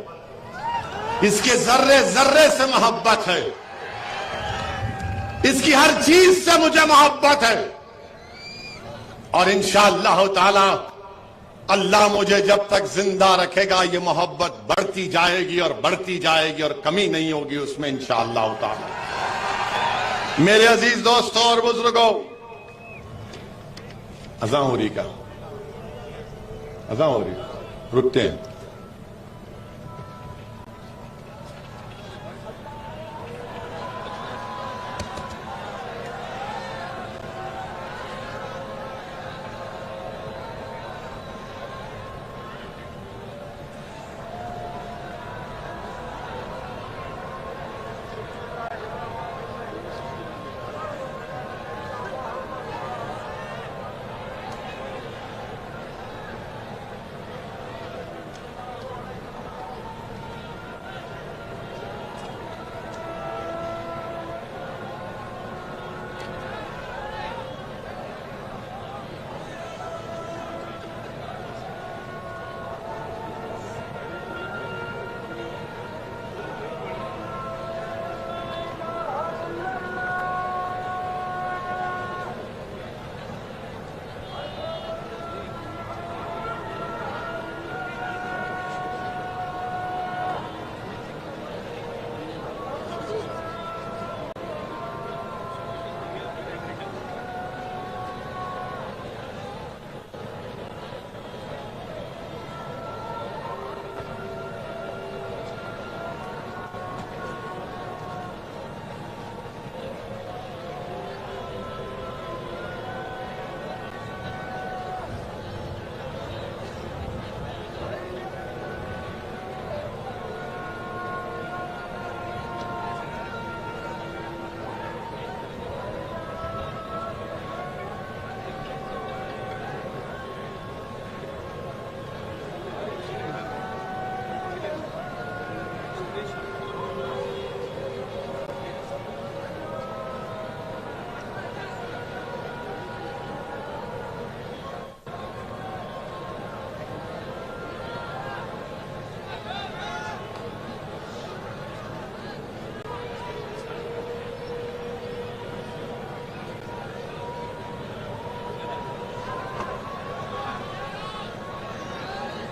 इसके जर्रे जर्रे से मोहब्बत है, इसकी हर चीज से मुझे मोहब्बत है। और इंशाअल्लाह ताला अल्लाह मुझे जब तक जिंदा रखेगा, ये मोहब्बत बढ़ती जाएगी और बढ़ती जाएगी और कमी नहीं होगी उसमें इंशाअल्लाह ताला। मेरे अजीज दोस्तों और बुजुर्गों, अज़ान हो रही, क्या अज़ान हो रही? रुकते हैं।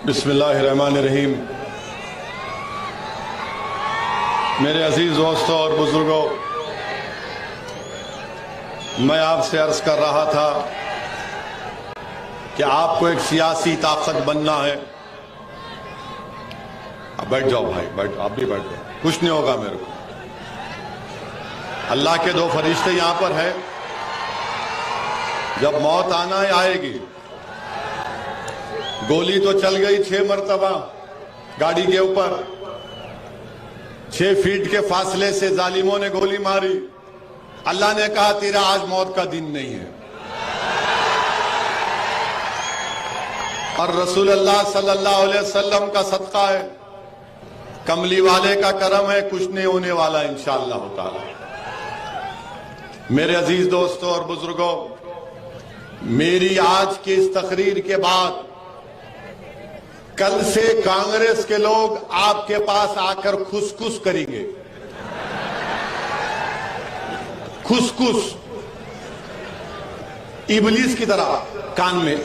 बिस्मिल्लाहिर्रहमानिर्रहीम। मेरे अजीज दोस्तों और बुजुर्गों, मैं आपसे अर्ज कर रहा था कि आपको एक सियासी ताकत बनना है। अब बैठ जाओ भाई, बैठ, आप भी बैठ जाओ, कुछ नहीं होगा मेरे को। अल्लाह के दो फरिश्ते यहां पर है, जब मौत आना ही आएगी। गोली तो चल गई 6 मरतबा गाड़ी के ऊपर, 6 फीट के फासले से जालिमों ने गोली मारी। अल्लाह ने कहा तेरा आज मौत का दिन नहीं है। और रसूल अल्लाह सल्लल्लाहु अलैहि वसल्लम का सदका है, कमली वाले का करम है, कुछ नहीं होने वाला इंशाअल्लाह ताला। मेरे अजीज दोस्तों और बुजुर्गों, मेरी आज की इस तकरीर के बाद कल से कांग्रेस के लोग आपके पास आकर खुसखुस करेंगे। खुसखुस इबलीस की तरह कान में,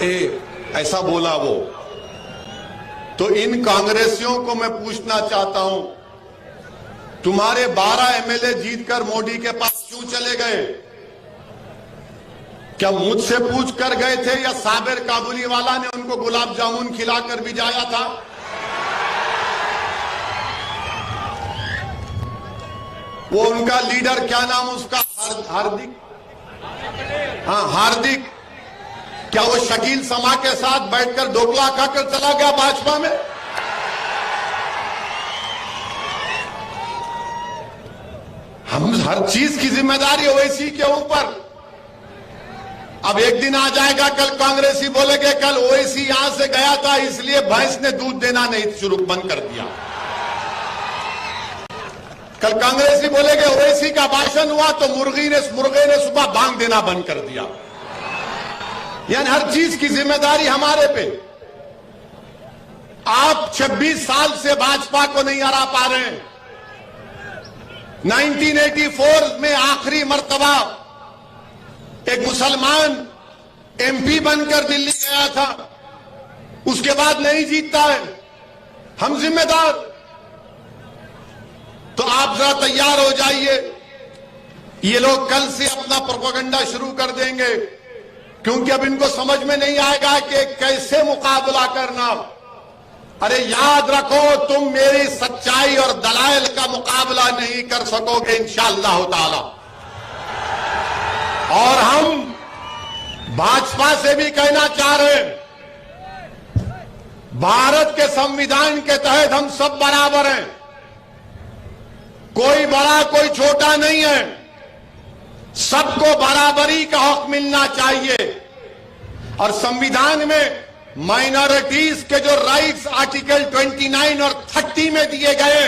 ऐसा बोला वो। तो इन कांग्रेसियों को मैं पूछना चाहता हूं, तुम्हारे 12 एमएलए जीतकर मोदी के पास क्यों चले गए? क्या मुझसे पूछ कर गए थे या साबिर काबुली वाला ने उनको गुलाब जामुन खिलाकर भिजाया था? वो उनका लीडर, क्या नाम उसका, हार्दिक, हाँ हार्दिक, क्या वो शकील समा के साथ बैठकर ढोकला खाकर चला गया भाजपा में? हम हर चीज की जिम्मेदारी ओवैसी के ऊपर। अब एक दिन आ जाएगा, कल कांग्रेसी बोलेंगे कल ओवैसी यहां से गया था इसलिए भैंस ने दूध देना नहीं शुरू बंद कर दिया। कल कांग्रेसी बोलेंगे ओवैसी का भाषण हुआ तो मुर्गे ने सुबह बांग देना बंद कर दिया। यानी हर चीज की जिम्मेदारी हमारे पे। आप 26 साल से भाजपा को नहीं हरा पा रहे हैं। 1984 में आखिरी मर्तबा एक मुसलमान एमपी बनकर दिल्ली गया था, उसके बाद नहीं जीतता है। हम जिम्मेदार। तो आप जरा तैयार हो जाइए, ये लोग कल से अपना प्रोपेगेंडा शुरू कर देंगे, क्योंकि अब इनको समझ में नहीं आएगा कि कैसे मुकाबला करना। अरे याद रखो, तुम मेरी सच्चाई और दलाइल का मुकाबला नहीं कर सकोगे इंशाअल्लाह ताला। और हम भाजपा से भी कहना चाह रहे हैं, भारत के संविधान के तहत हम सब बराबर हैं। कोई बड़ा कोई छोटा नहीं है, सबको बराबरी का हक मिलना चाहिए। और संविधान में माइनॉरिटीज के जो राइट्स आर्टिकल 29 और 30 में दिए गए,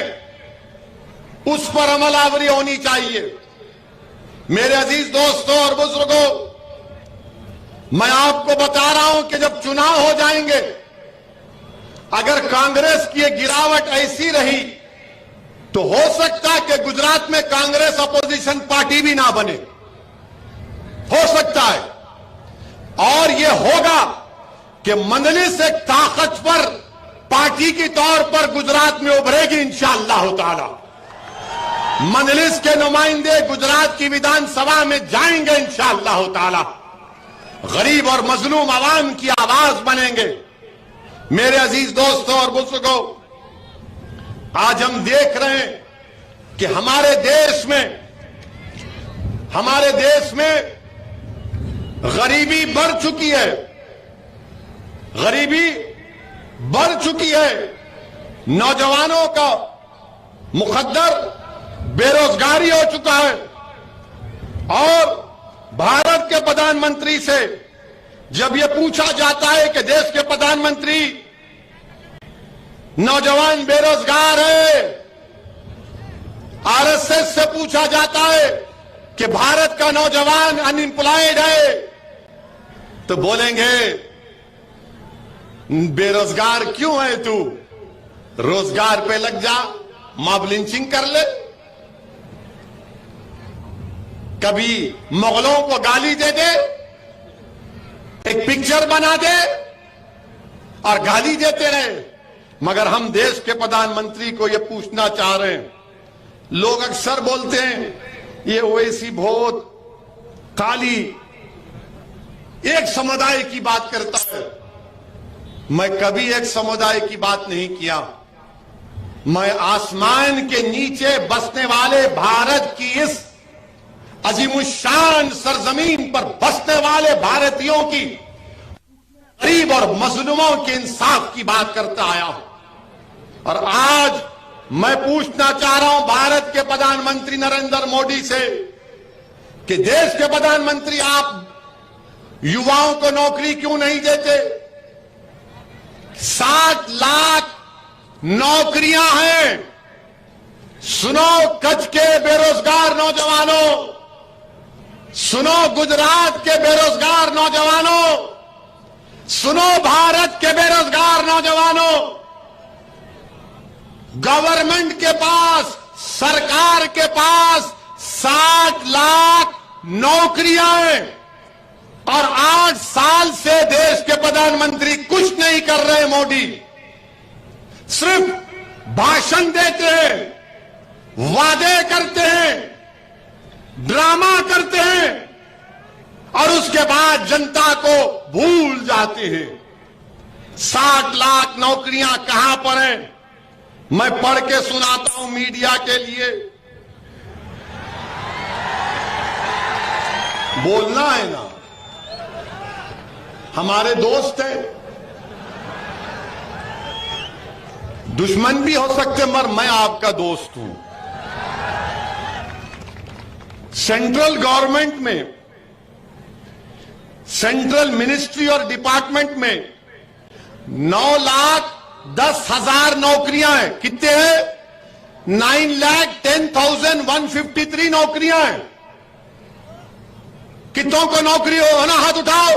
उस पर अमलावरी होनी चाहिए। मेरे अजीज दोस्तों और बुजुर्गों, मैं आपको बता रहा हूं कि जब चुनाव हो जाएंगे, अगर कांग्रेस की गिरावट ऐसी रही तो हो सकता है कि गुजरात में कांग्रेस अपोजिशन पार्टी भी ना बने, हो सकता है। और यह होगा कि मजलिस एक ताकतवर पार्टी के तौर पर गुजरात में उभरेगी इंशाअल्लाह ताला। मजलिस के नुमाइंदे गुजरात की विधानसभा में जाएंगे इंशाअल्लाह ताला, गरीब और मजलूम आवाम की आवाज बनेंगे। मेरे अजीज दोस्तों और बुजुर्गों, आज हम देख रहे हैं कि हमारे देश में गरीबी बढ़ चुकी है, गरीबी बढ़ चुकी है। नौजवानों का मुकद्दर बेरोजगारी हो चुका है। और भारत के प्रधानमंत्री से जब यह पूछा जाता है कि देश के प्रधानमंत्री, नौजवान बेरोजगार है, आरएसएस से पूछा जाता है कि भारत का नौजवान अनएम्प्लॉयड है, तो बोलेंगे बेरोजगार क्यों है तू, रोजगार पे लग जा, मॉब लिंचिंग कर ले। कभी मुगलों को गाली दे दे, एक पिक्चर बना दे और गाली देते रहे। मगर हम देश के प्रधानमंत्री को यह पूछना चाह रहे हैं। लोग अक्सर बोलते हैं ये ओवैसी बहुत खाली एक समुदाय की बात करता है। मैं कभी एक समुदाय की बात नहीं किया। मैं आसमान के नीचे बसने वाले भारत की इस अजीमुशान सरजमीन पर बसने वाले भारतीयों की गरीब और मजलूमों के इंसाफ की बात करता आया हूं। और आज मैं पूछना चाह रहा हूं भारत के प्रधानमंत्री नरेंद्र मोदी से कि देश के प्रधानमंत्री आप युवाओं को नौकरी क्यों नहीं देते? 60 लाख नौकरियां हैं। सुनो कच्छ के बेरोजगार नौजवानों, सुनो गुजरात के बेरोजगार नौजवानों, सुनो भारत के बेरोजगार नौजवानों, गवर्नमेंट के पास, सरकार के पास 60 लाख नौकरियां हैं और 8 साल से देश के प्रधानमंत्री कुछ नहीं कर रहे। मोदी सिर्फ भाषण देते हैं, वादे करते हैं, ड्रामा करते हैं और उसके बाद जनता को भूल जाते हैं। 60 लाख नौकरियां कहां पर हैं? मैं पढ़ के सुनाता हूं मीडिया के लिए। बोलना है ना, हमारे दोस्त हैं, दुश्मन भी हो सकते मगर मैं आपका दोस्त हूं। सेंट्रल गवर्नमेंट में, सेंट्रल मिनिस्ट्री और डिपार्टमेंट में 9,10,000 नौकरियां हैं। कितने हैं? 9,10,153 नौकरियां हैं। कितनों को नौकरी होना? हाथ उठाओ।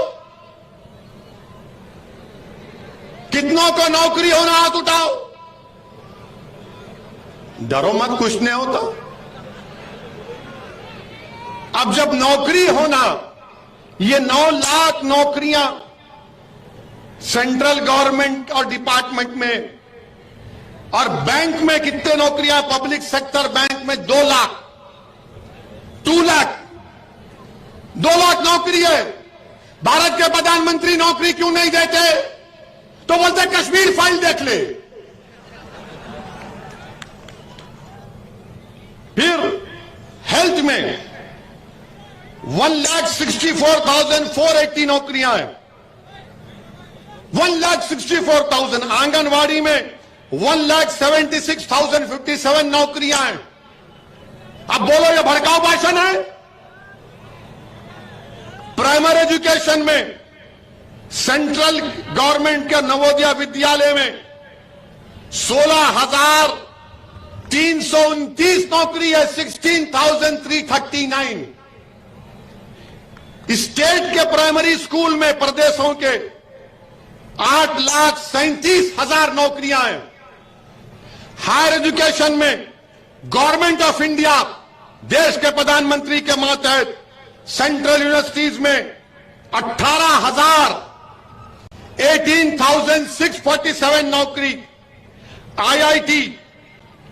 कितनों को नौकरी होना? हाथ उठाओ। डरो मत, कुछ नहीं होता। अब जब नौकरी होना, ये 9 लाख नौकरियां सेंट्रल गवर्नमेंट और डिपार्टमेंट में, और बैंक में कितने नौकरियां? पब्लिक सेक्टर बैंक में 2 लाख, 2 लाख 2 लाख नौकरी है। भारत के प्रधानमंत्री नौकरी क्यों नहीं देते? तो बोलते कश्मीर फाइल देख ले। फिर हेल्थ में 1,64,480 नौकरियां हैं। 1,64,000। आंगनवाड़ी में 1,76,057 नौकरियां हैं। अब बोलो ये भड़काऊ भाषण है? प्राइमरी एजुकेशन में सेंट्रल गवर्नमेंट के नवोदय विद्यालय में 16,329 नौकरी है। 16,339। स्टेट के प्राइमरी स्कूल में प्रदेशों के 8,37,000 नौकरियां हैं। हायर एजुकेशन में गवर्नमेंट ऑफ इंडिया, देश के प्रधानमंत्री के मातहत सेंट्रल यूनिवर्सिटीज में 18,647 नौकरी। IIT,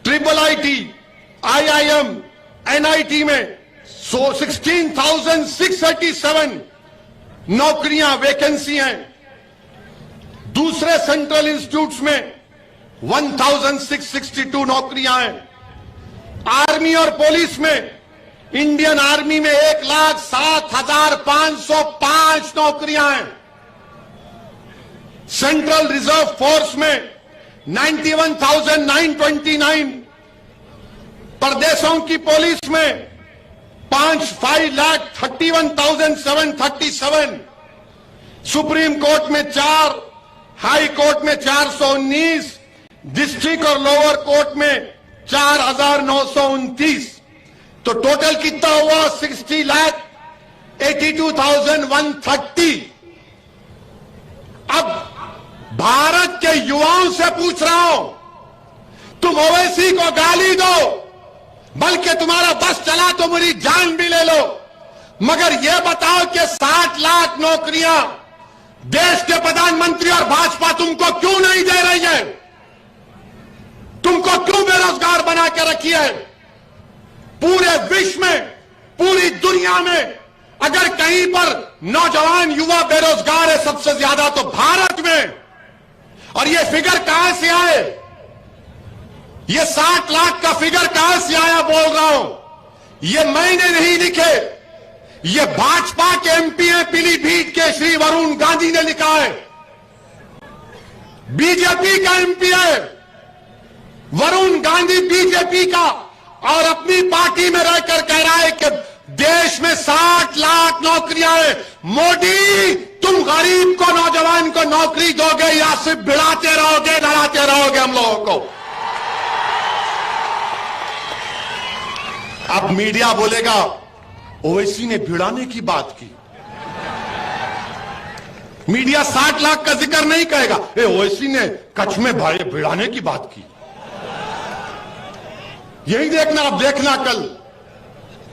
triple IT, IIM, NIT में 16,687 नौकरियां, वैकेंसी हैं। दूसरे सेंट्रल इंस्टीट्यूट्स में 1,662 नौकरियां हैं। आर्मी और पुलिस में, इंडियन आर्मी में 1,07,505 नौकरियां हैं। सेंट्रल रिजर्व फोर्स में 91,929। प्रदेशों की पुलिस में 5,31,737। सुप्रीम कोर्ट में 4, हाई कोर्ट में 419, डिस्ट्रिक्ट और लोअर कोर्ट में 4,929। तो टोटल कितना हुआ? 60,82,130। अब भारत के युवाओं से पूछ रहा हूं, तुम ओवैसी को गाली दो, बल्कि तुम्हारा बस चला तो मेरी जान भी ले लो, मगर यह बताओ कि 60 लाख नौकरियां देश के प्रधानमंत्री और भाजपा तुमको क्यों नहीं दे रही है? तुमको क्यों बेरोजगार बना के रखी है? पूरे विश्व में, पूरी दुनिया में अगर कहीं पर नौजवान युवा बेरोजगार है सबसे ज्यादा तो भारत में। और ये फिगर कहां से आए, ये 60 लाख का फिगर कहां से आया बोल रहा हूं। ये मैंने नहीं लिखे, ये भाजपा के एमपी हैं पीलीभीत के श्री वरुण गांधी ने लिखा है। बीजेपी का एमपी है वरुण गांधी, बीजेपी का, और अपनी पार्टी में रहकर कह रहा है कि देश में 60 लाख नौकरियां हैं। मोदी, तुम गरीब को, नौजवान को नौकरी दोगे या सिर्फ भिड़ाते रहोगे, डराते रहोगे हम लोगों को। अब मीडिया बोलेगा ओवैसी ने भिड़ाने की बात की। मीडिया 60 लाख का जिक्र नहीं कहेगा, ओवैसी ने कच्छ में भाई भिड़ाने की बात की। यही देखना, अब देखना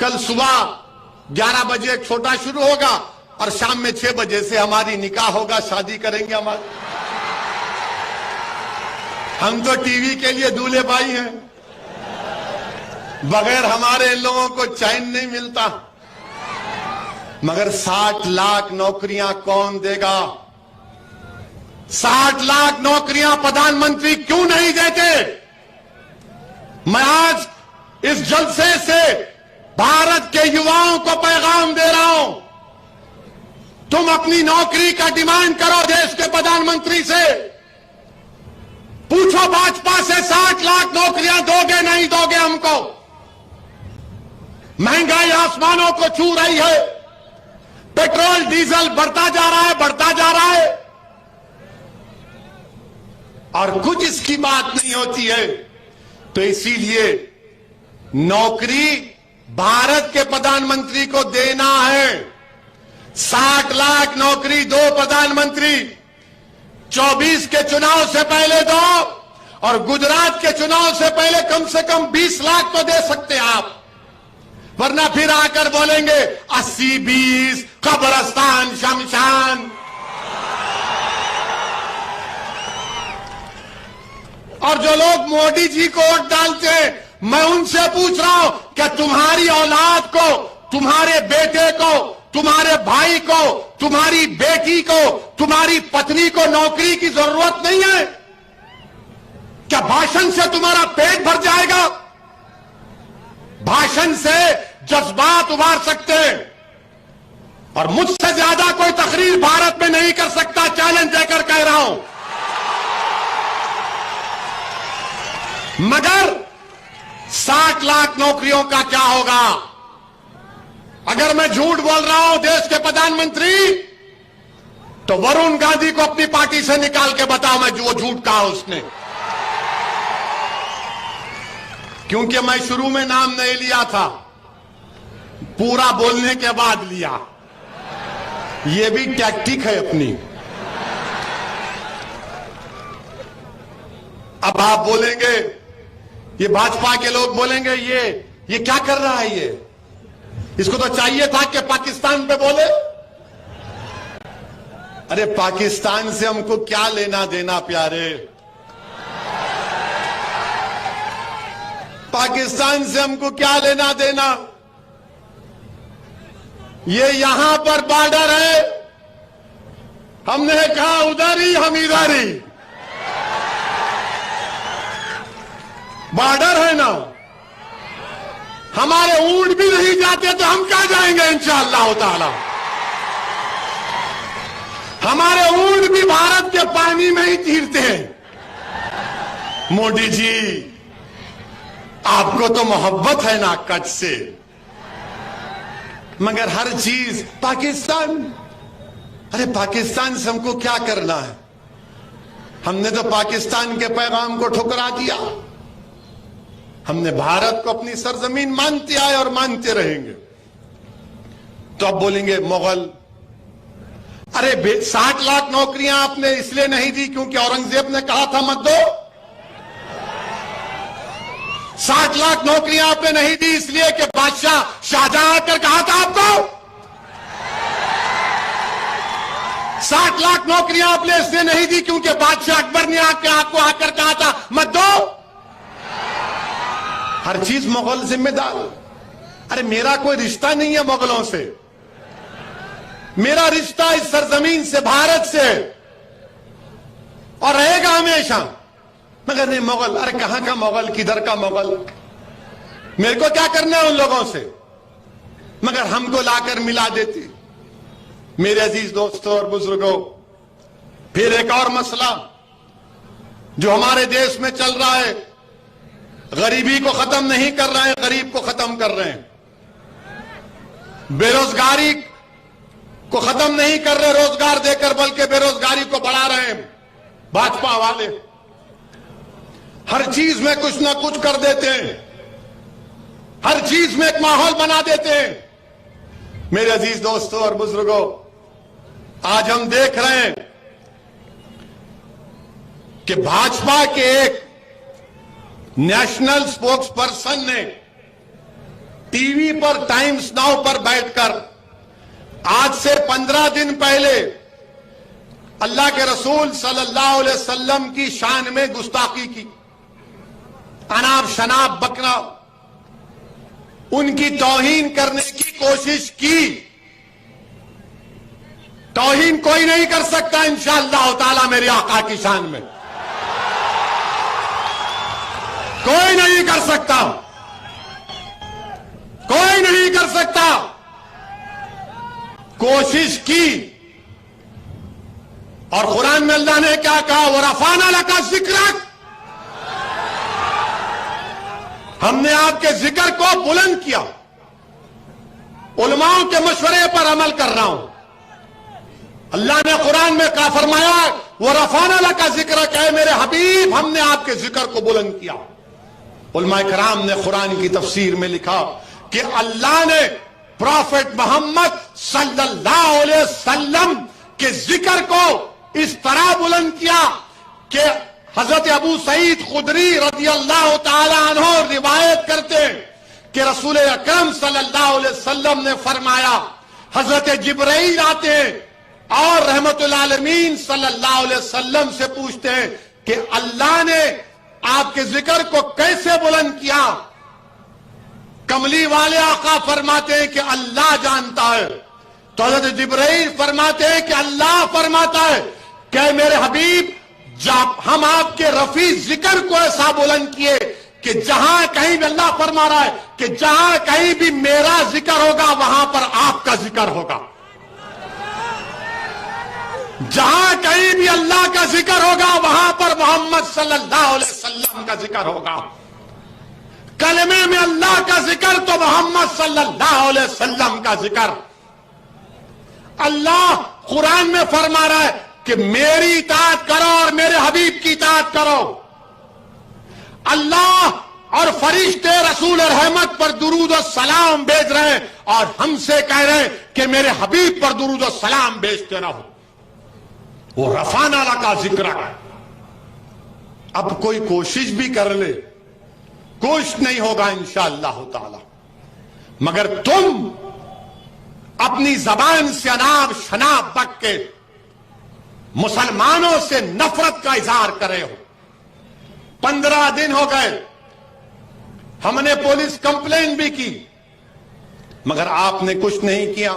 कल सुबह 11 बजे छोटा शुरू होगा और शाम में 6 बजे से हमारी निकाह होगा, शादी करेंगे हमारे। हम तो टीवी के लिए दूल्हे भाई हैं, बगैर हमारे इन लोगों को चैन नहीं मिलता। मगर 60 लाख नौकरियां कौन देगा? 60 लाख नौकरियां प्रधानमंत्री क्यों नहीं देते? मैं आज इस जलसे से भारत के युवाओं को पैगाम दे रहा हूं, तुम अपनी नौकरी का डिमांड करो देश के प्रधानमंत्री से। पूछो भाजपा से 60 लाख नौकरियां दोगे नहीं दोगे हमको? महंगाई आसमानों को छू रही है, पेट्रोल डीजल बढ़ता जा रहा है, बढ़ता जा रहा है, और कुछ इसकी बात नहीं होती है। तो इसीलिए नौकरी भारत के प्रधानमंत्री को देना है। 60 लाख नौकरी दो प्रधानमंत्री, 24 के चुनाव से पहले दो, और गुजरात के चुनाव से पहले कम से कम 20 लाख तो दे सकते हैं आप, वरना फिर आकर बोलेंगे 80-20 कब्रिस्तान शमशान। और जो लोग मोदी जी को वोट डालते हैं, मैं उनसे पूछ रहा हूं कि तुम्हारी औलाद को, तुम्हारे बेटे को, तुम्हारे भाई को, तुम्हारी बेटी को, तुम्हारी पत्नी को नौकरी की जरूरत नहीं है क्या? भाषण से तुम्हारा पेट भर जाएगा? भाषण से जज्बात उभार सकते हैं, और मुझसे ज्यादा कोई तकरीर भारत में नहीं कर सकता, चैलेंज देकर कह रहा हूं। मगर 60 लाख नौकरियों का क्या होगा? अगर मैं झूठ बोल रहा हूं देश के प्रधानमंत्री, तो वरुण गांधी को अपनी पार्टी से निकाल के बताओ मैं जो झूठ कहा उसने। क्योंकि मैं शुरू में नाम नहीं लिया था, पूरा बोलने के बाद लिया। यह भी टैक्टिक है अपनी। अब आप बोलेंगे, ये भाजपा के लोग बोलेंगे ये क्या कर रहा है, ये इसको तो चाहिए था कि पाकिस्तान पे बोले। अरे पाकिस्तान से हमको क्या लेना देना प्यारे? पाकिस्तान से हमको क्या लेना देना? ये यहां पर बॉर्डर है, हमने कहा उधर ही हम इधर ही। बॉर्डर है ना, हमारे ऊंट भी नहीं जाते तो हम क्या जाएंगे इंशाअल्लाह ताला। हमारे ऊंट भी भारत के पानी में ही तीरते हैं। मोदी जी, आपको तो मोहब्बत है ना कच्छ से, मगर हर चीज पाकिस्तान। अरे पाकिस्तान से हमको क्या करना है? हमने तो पाकिस्तान के पैगाम को ठुकरा दिया। हमने भारत को अपनी सरजमीन मानते आए और मानते रहेंगे। तो अब बोलेंगे मुगल। अरे 60 लाख नौकरियां आपने इसलिए नहीं दी क्योंकि औरंगजेब ने कहा था मत दो। 60 लाख नौकरियां आपने नहीं दी इसलिए कि बादशाह शाहजहां आकर कहा था आपको। 60 लाख नौकरियां आपने इसलिए नहीं दी क्योंकि बादशाह अकबर ने आपको आकर कहा था मत दो। हर चीज मुगल जिम्मेदार। अरे मेरा कोई रिश्ता नहीं है मुगलों से, मेरा रिश्ता इस सरजमीन से, भारत से, और रहेगा हमेशा। मगर नहीं मुगल, अरे कहां का मुगल, किधर का मुगल, मेरे को क्या करना है उन लोगों से, मगर हमको लाकर मिला देती। मेरे अजीज दोस्तों और बुजुर्गों, फिर एक और मसला जो हमारे देश में चल रहा है, गरीबी को खत्म नहीं कर रहे हैं, गरीब को खत्म कर रहे हैं। बेरोजगारी को खत्म नहीं कर रहे रोजगार देकर, बल्कि बेरोजगारी को बढ़ा रहे हैं भाजपा वाले। हर चीज में कुछ ना कुछ कर देते हैं, हर चीज में एक माहौल बना देते हैं। मेरे अजीज दोस्तों और बुजुर्गों, आज हम देख रहे हैं कि भाजपा के एक नेशनल स्पोक्स पर्सन ने टीवी पर, टाइम्स नाउ पर बैठकर आज से 15 दिन पहले अल्लाह के रसूल सल्लल्लाहु अलैहि वसल्लम की शान में गुस्ताखी की, अनाप शनाप बकना, उनकी तौहीन करने की कोशिश की। तौहीन कोई नहीं कर सकता इंशाअल्लाह ताला मेरे आका की शान में, कोई नहीं कर सकता, कोई नहीं कर सकता। कोशिश की, और कुरान में अल्लाह ने क्या कहा, वो रफाना लका जिक्रक, हमने आपके जिक्र को बुलंद किया। उलमाओं के मशवरे पर अमल कर रहा हूं। अल्लाह ने कुरान में क्या फरमाया, वो रफाना लका जिक्र, कहे मेरे हबीब हमने आपके जिक्र को बुलंद किया। उलमाए कराम ने कुरान की तफसीर में लिखा कि अल्लाह ने प्रॉफेट मोहम्मद सल्लल्लाहु अलैहि वसल्लम के जिक्र को इस तरह बुलंद किया कि हजरत अबू सईद खुदरी रज़ी अल्लाह ताला अन्हु रिवायत करते हैं कि रसूल अकरम सल्लल्लाहु अलैहि वसल्लम ने फरमाया, हजरत जिब्राइल आते हैं और रहमतुल आलमीन सल्लल्लाहु अलैहि वसल्लम से पूछते हैं कि अल्लाह ने आपके जिक्र को कैसे बुलंद किया। कमली वाले आका फरमाते हैं कि अल्लाह जानता है। तो हजरत जिब्राइल फरमाते हैं कि अल्लाह फरमाता है कि मेरे हबीब, जब हम आपके रफी जिक्र को ऐसा बुलंद किए कि जहां कहीं भी, अल्लाह फरमा रहा है कि जहां कहीं भी मेरा जिक्र होगा वहां पर आपका जिक्र होगा। जहां कहीं भी अल्लाह का जिक्र होगा वहां पर मोहम्मद सल्लल्लाहु अलैहि वसल्लम का जिक्र होगा। कलमे में अल्लाह का जिक्र तो मोहम्मद सल्लल्लाहु अलैहि वसल्लम का जिक्र। अल्लाह कुरान में फरमा रहा है कि मेरी इताअत करो और मेरे हबीब की इताअत करो। अल्लाह और फरिश्ते रसूल रहमत पर दुरूद और सलाम भेज रहे हैं और हमसे कह रहे हैं कि मेरे हबीब पर दुरूद और सलाम भेजते रहो। वो रफाना लका जिक्र है। अब कोई कोशिश भी कर ले, कुछ नहीं होगा इंशाअल्लाह ताला। मगर तुम अपनी जबान से अनाप शनाप बक के मुसलमानों से नफरत का इजहार करे हो। 15 दिन हो गए, हमने पुलिस कंप्लेन भी की, मगर आपने कुछ नहीं किया।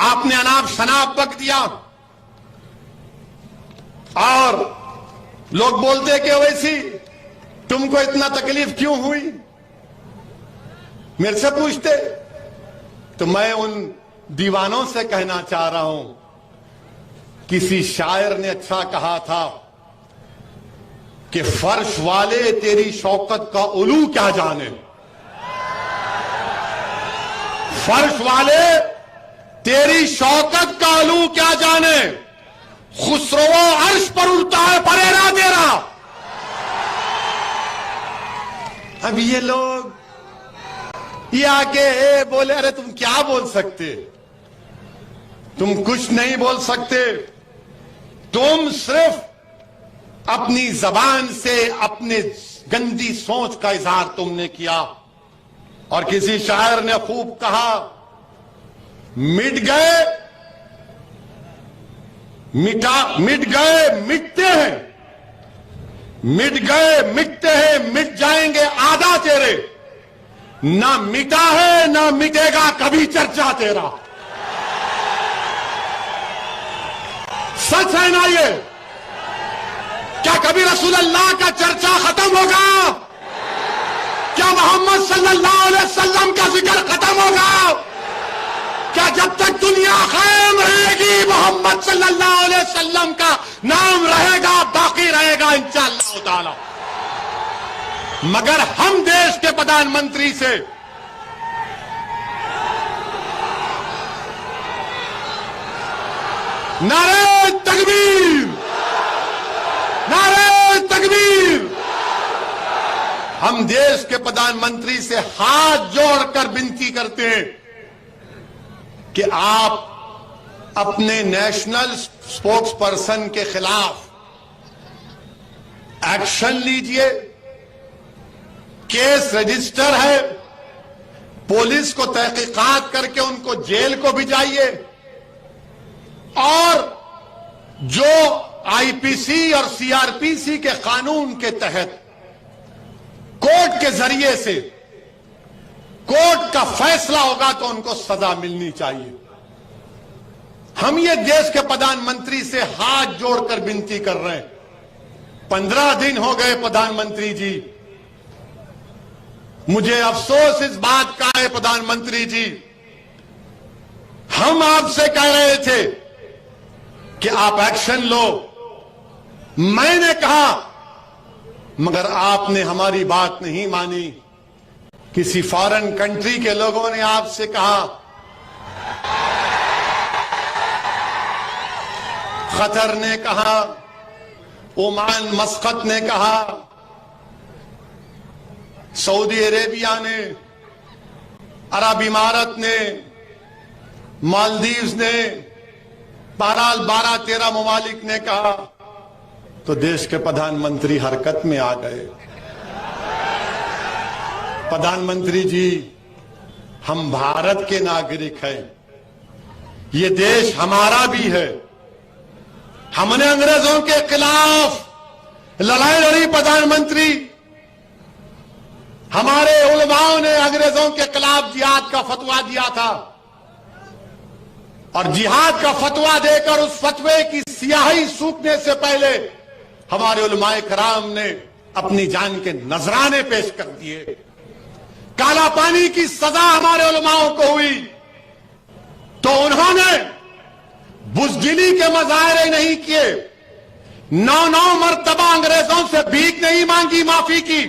आपने अनाप शनाप बक दिया और लोग बोलते कि वैसी तुमको इतना तकलीफ क्यों हुई, मेरे से पूछते। तो मैं उन दीवानों से कहना चाह रहा हूं, किसी शायर ने अच्छा कहा था कि फर्श वाले तेरी शौकत का उलू क्या जाने। फर्श वाले तेरी शौकत का उलू क्या जाने, खुसरो अर्श पर उड़ता है परेरा तेरा। अब ये लोग ये आके बोले, अरे तुम क्या बोल सकते, तुम कुछ नहीं बोल सकते। तुम सिर्फ अपनी जबान से अपने गंदी सोच का इजहार तुमने किया। और किसी शायर ने खूब कहा, मिट गए मिटते हैं, मिट गए मिटते हैं, मिट जाएंगे आधा तेरे। ना मिटा है ना मिटेगा कभी चर्चा तेरा। सच है ना ये? क्या कभी रसूल अल्लाह का चर्चा खत्म होगा? क्या मोहम्मद सल्लल्लाहु अलैहि वसल्लम का जिक्र खत्म होगा? क्या जब तक दुनिया कायम रहेगी मोहम्मद सल्लल्लाहु अलैहि वसल्लम का नाम रहेगा, बाकी रहेगा इंशाअल्लाह ताला। मगर हम देश के प्रधानमंत्री से नारे तकबीर, नारे तकबीर, हम देश के प्रधानमंत्री से हाथ जोड़कर विनती करते हैं कि आप अपने नेशनल स्पोक्स पर्सन के खिलाफ एक्शन लीजिए। केस रजिस्टर है, पुलिस को तहकीकात करके उनको जेल को भिजाइए और जो आईपीसी और सीआरपीसी के कानून के तहत कोर्ट के जरिए से कोर्ट का फैसला होगा तो उनको सजा मिलनी चाहिए। हम ये देश के प्रधानमंत्री से हाथ जोड़कर विनती कर रहे हैं। 15 दिन हो गए प्रधानमंत्री जी, मुझे अफसोस इस बात का है प्रधानमंत्री जी, हम आपसे कह रहे थे कि आप एक्शन लो, मैंने कहा, मगर आपने हमारी बात नहीं मानी। किसी फॉरेन कंट्री के लोगों ने आपसे कहा, कतर ने कहा, ओमान मस्कत ने कहा, सऊदी अरेबिया ने, अरब इमारत ने, मालदीव्स ने, बहरहाल 12-13 ममालिक ने कहा, तो देश के प्रधानमंत्री हरकत में आ गए। प्रधानमंत्री जी, हम भारत के नागरिक हैं, ये देश हमारा भी है। हमने अंग्रेजों के खिलाफ लड़ाई लड़ी प्रधानमंत्री, हमारे उलमाओं ने अंग्रेजों के खिलाफ जिहाद का फतवा दिया था और जिहाद का फतवा देकर उस फतवे की स्याही सूखने से पहले हमारे उलमाए कराम ने अपनी जान के नजराने पेश कर दिए। काला पानी की सजा हमारे उलमाओं को हुई तो उन्होंने बुज़दिली के मजाहरे नहीं किए, 9 मरतबा अंग्रेजों से भीख नहीं मांगी माफी की,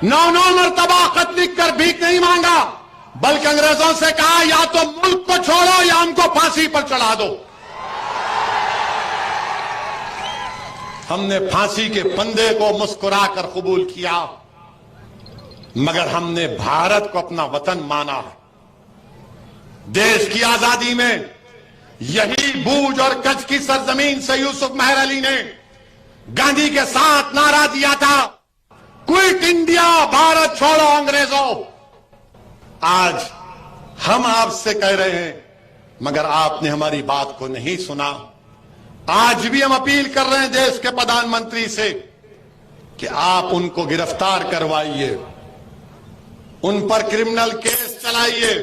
9 मरतबा खत लिख कर भीख नहीं मांगा, बल्कि अंग्रेजों से कहा या तो मुल्क को छोड़ो या हमको फांसी पर चढ़ा दो। हमने फांसी के फंदे को मुस्कुराकर कबूल किया, मगर हमने भारत को अपना वतन माना है। देश की आजादी में यही भूज और कच्छ की सरजमीन से यूसुफ मेहर अली ने गांधी के साथ नारा दिया था, क्विट इंडिया, भारत छोड़ो अंग्रेजों। आज हम आपसे कह रहे हैं, मगर आपने हमारी बात को नहीं सुना। आज भी हम अपील कर रहे हैं देश के प्रधानमंत्री से कि आप उनको गिरफ्तार करवाइए, उन पर क्रिमिनल केस चलाइए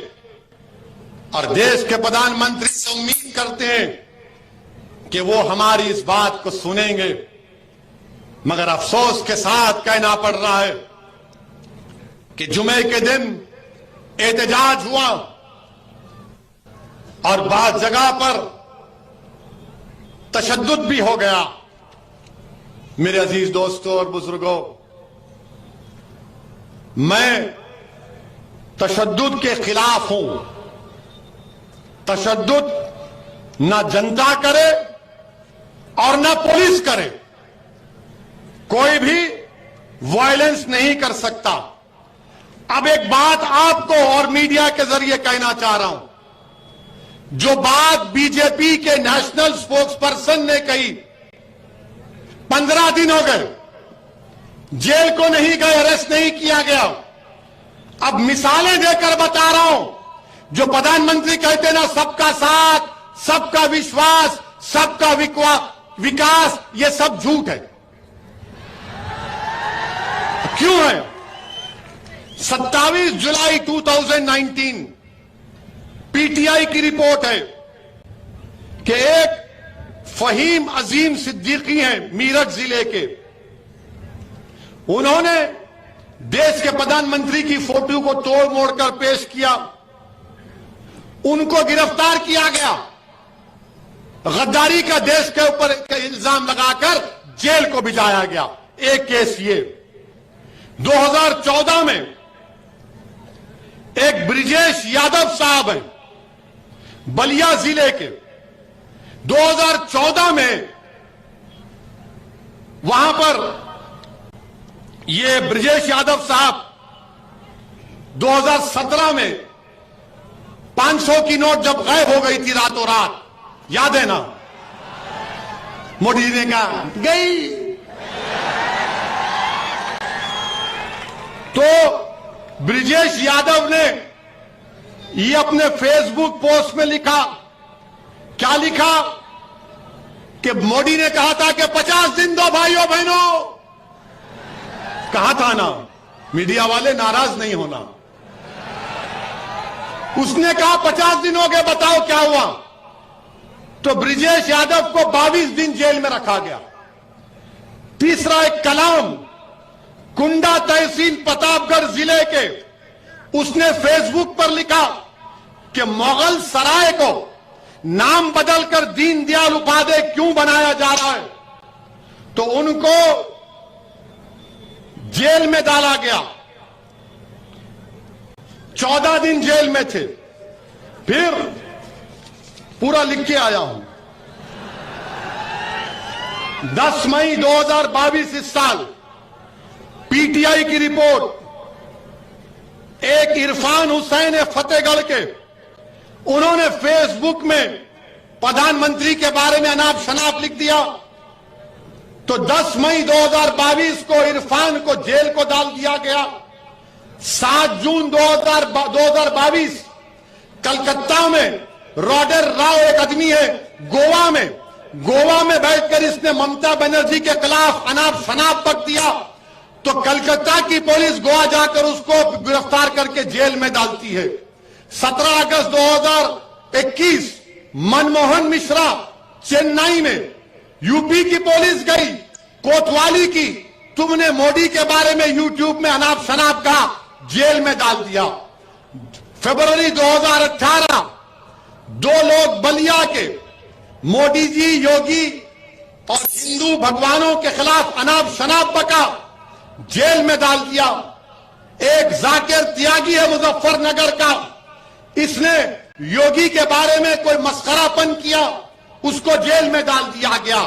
और देश के प्रधानमंत्री से उम्मीद करते हैं कि वो हमारी इस बात को सुनेंगे। मगर अफसोस के साथ कहना पड़ रहा है कि जुमे के दिन एहतजाज हुआ और बाद जगह पर तशद्दुद भी हो गया। मेरे अजीज दोस्तों और बुजुर्गों, मैं तशद्दुद के खिलाफ हूं। तशद्दुद ना जनता करे और ना पुलिस करे, कोई भी वायलेंस नहीं कर सकता। अब एक बात आपको और मीडिया के जरिए कहना चाह रहा हूं, जो बात बीजेपी के नेशनल स्पोक्स पर्सन ने कही, 15 दिन हो गए, जेल को नहीं गए, अरेस्ट नहीं किया गया। अब मिसालें देकर बता रहा हूं, जो प्रधानमंत्री कहते ना सबका साथ, सबका विश्वास, सबका विकास, ये सब झूठ है। क्यों है? 27 जुलाई 2019 पीटीआई की रिपोर्ट है कि एक फहीम अजीम सिद्दीकी हैं मीरठ जिले के। उन्होंने देश के प्रधानमंत्री की फोटो को तोड़ मोड़ कर पेश किया। उनको गिरफ्तार किया गया। गद्दारी का देश के ऊपर इल्जाम लगाकर जेल को भिजाया गया। एक केस ये। 2014 में एक ब्रिजेश यादव साहब हैं बलिया जिले के। 2014 में वहां पर ये ब्रिजेश यादव साहब 2017 में 500 की नोट जब गायब हो गई थी रातों रात, याद है ना? मोदी जी ने कहा गई। तो ब्रिजेश यादव ने ये अपने फेसबुक पोस्ट में लिखा, क्या लिखा कि मोदी ने कहा था कि 50 दिन दो भाइयों बहनों। कहा था ना, मीडिया वाले नाराज नहीं होना। उसने कहा 50 दिन हो गए, बताओ क्या हुआ। तो ब्रिजेश यादव को 22 दिन जेल में रखा गया। तीसरा एक कलाम कुंडा तहसील प्रतापगढ़ जिले के, उसने फेसबुक पर लिखा कि मुगल सराय को नाम बदलकर दीनदयाल उपाध्याय क्यों बनाया जा रहा है। तो उनको जेल में डाला गया। 14 दिन जेल में थे। फिर पूरा लिख के आया हूं। 10 मई 2022 इस साल पीटीआई की रिपोर्ट, एक इरफान हुसैन है फतेहगढ़ के, उन्होंने फेसबुक में प्रधानमंत्री के बारे में अनाप शनाप लिख दिया। तो 10 मई 2022 को इरफान को जेल को डाल दिया गया। 7 जून 2022 कलकत्ता में रॉडर राव एक आदमी है गोवा में बैठकर इसने ममता बनर्जी के खिलाफ अनाप शनाप बक दिया। तो कलकत्ता की पुलिस गोवा जाकर उसको गिरफ्तार करके जेल में डालती है। 17 अगस्त 2021 मनमोहन मिश्रा चेन्नई में, यूपी की पुलिस गई कोतवाली की, तुमने मोदी के बारे में यूट्यूब में अनाप शनाप कहा, जेल में डाल दिया। फरवरी 2018 2 लोग बलिया के, मोदी जी योगी और हिंदू भगवानों के खिलाफ अनाप शनाप बका, जेल में डाल दिया। एक जाकिर त्यागी है मुजफ्फरनगर का, इसने योगी के बारे में कोई मस्खरापन किया, उसको जेल में डाल दिया गया।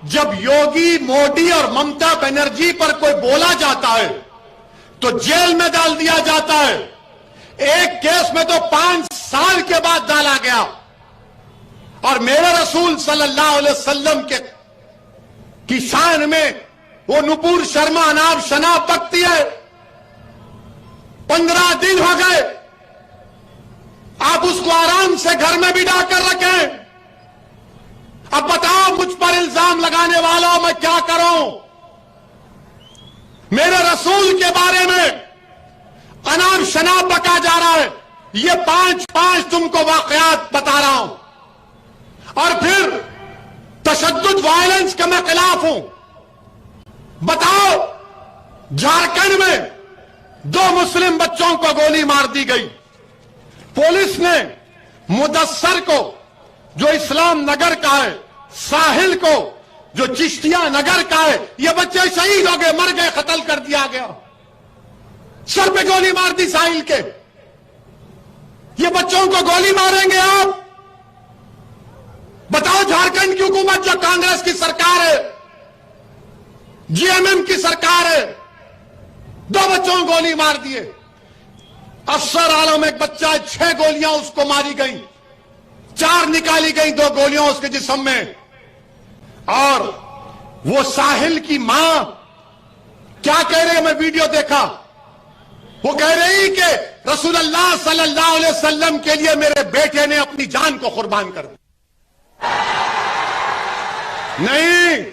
जब योगी, मोदी और ममता बनर्जी पर कोई बोला जाता है तो जेल में डाल दिया जाता है। एक केस में तो 5 साल के बाद डाला गया। और मेरे रसूल सल्लल्लाहु अलैहि वसल्लम की शान में वो नुपुर शर्मा अनाप शनाप बकती है। 15 दिन हो गए, आप उसको आराम से घर में बिठा कर रखें। अब बताओ मुझ पर इल्जाम लगाने वालों मैं क्या करूं? मेरे रसूल के बारे में अनाप शनाप बका जा रहा है। ये 5 तुमको वाकयात बता रहा हूं। और फिर तशद्दुद वायलेंस के मैं खिलाफ हूं। बताओ, झारखंड में 2 मुस्लिम बच्चों को गोली मार दी गई। पुलिस ने मुदस्सर को जो इस्लाम नगर का है, साहिल को जो चिश्तिया नगर का है, ये बच्चे शहीद हो गए, मर गए, कत्ल कर दिया गया। सर पे गोली मार दी साहिल के। ये बच्चों को गोली मारेंगे आप? बताओ, झारखंड की हुकूमत जो कांग्रेस की सरकार है, जीएमएम की सरकार है, 2 बच्चों को गोली मार दिए। अफसर आलम एक बच्चा, 6 गोलियां उसको मारी गई, 4 निकाली गई, 2 गोलियां उसके जिस्म में। और वो साहिल की मां क्या कह रही है, मैं वीडियो देखा, वो कह रही कि रसूलुल्लाह सल्लल्लाहु अलैहि वसल्लम के लिए मेरे बेटे ने अपनी जान को कुर्बान कर दी। नहीं,